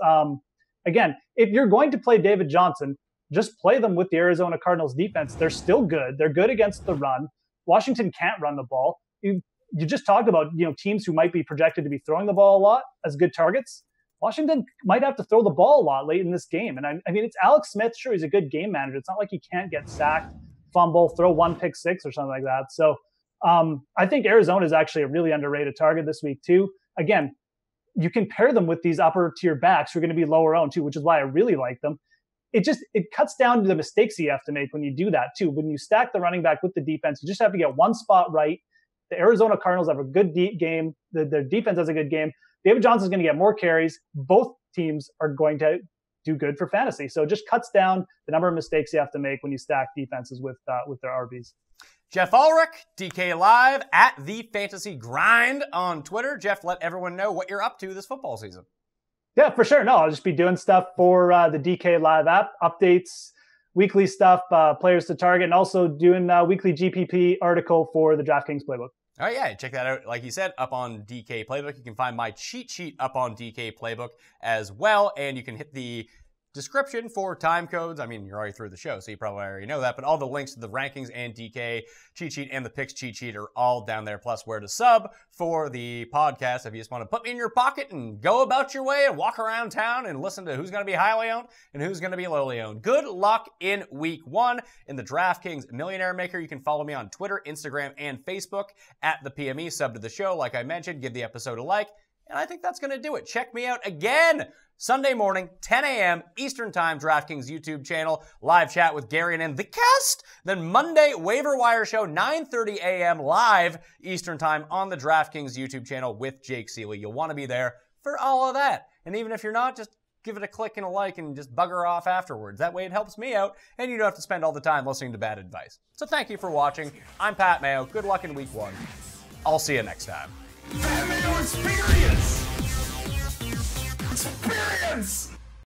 Again, if you're going to play David Johnson, just play them with the Arizona Cardinals defense. They're still good. They're good against the run. Washington can't run the ball. You just talked about, teams who might be projected to be throwing the ball a lot as good targets. Washington might have to throw the ball a lot late in this game. And it's Alex Smith. Sure, he's a good game manager. It's not like he can't get sacked, fumble, throw 1 pick six or something like that. So I think Arizona is actually a really underrated target this week too. Again, you can pair them with these upper tier backs who are going to be lower owned too, which is why I really like them. It cuts down to the mistakes you have to make when you do that too. When you stack the running back with the defense, you just have to get one spot right. The Arizona Cardinals have a good game. Their defense has a good game. David Johnson's going to get more carries. Both teams are going to do good for fantasy. So it just cuts down the number of mistakes you have to make when you stack defenses with their RBs. Geoff Ulrich, DK Live, at The Fantasy Grind on Twitter. Jeff, let everyone know what you're up to this football season. Yeah, for sure. No, I'll just be doing stuff for the DK Live app, updates, weekly stuff, players to target, and also doing a weekly GPP article for the DraftKings Playbook. All right, yeah, check that out. Like you said, up on DK Playbook. You can find my cheat sheet up on DK Playbook as well, and you can hit the description for time codes. You're already through the show, so you probably already know that, but all the links to the rankings and DK cheat sheet and the picks cheat sheet are all down there, plus where to sub for the podcast if you just want to put me in your pocket and go about your way and walk around town and listen to who's going to be highly owned and who's going to be lowly owned. Good luck in week 1 in the DraftKings Millionaire Maker. You can follow me on Twitter, Instagram, and Facebook at the PME. Sub to the show, like I mentioned, give the episode a like. And I think that's going to do it. Check me out again Sunday morning, 10 a.m. Eastern Time, DraftKings YouTube channel, live chat with Gary and the cast. Then Monday, waiver wire show, 9:30 a.m. live Eastern Time on the DraftKings YouTube channel with Jake Seeley. You'll want to be there for all of that. And even if you're not, just give it a click and a like and just bugger off afterwards. That way it helps me out, and you don't have to spend all the time listening to bad advice. So thank you for watching. I'm Pat Mayo. Good luck in week 1. I'll see you next time. Pat Mayo Experience! Experience!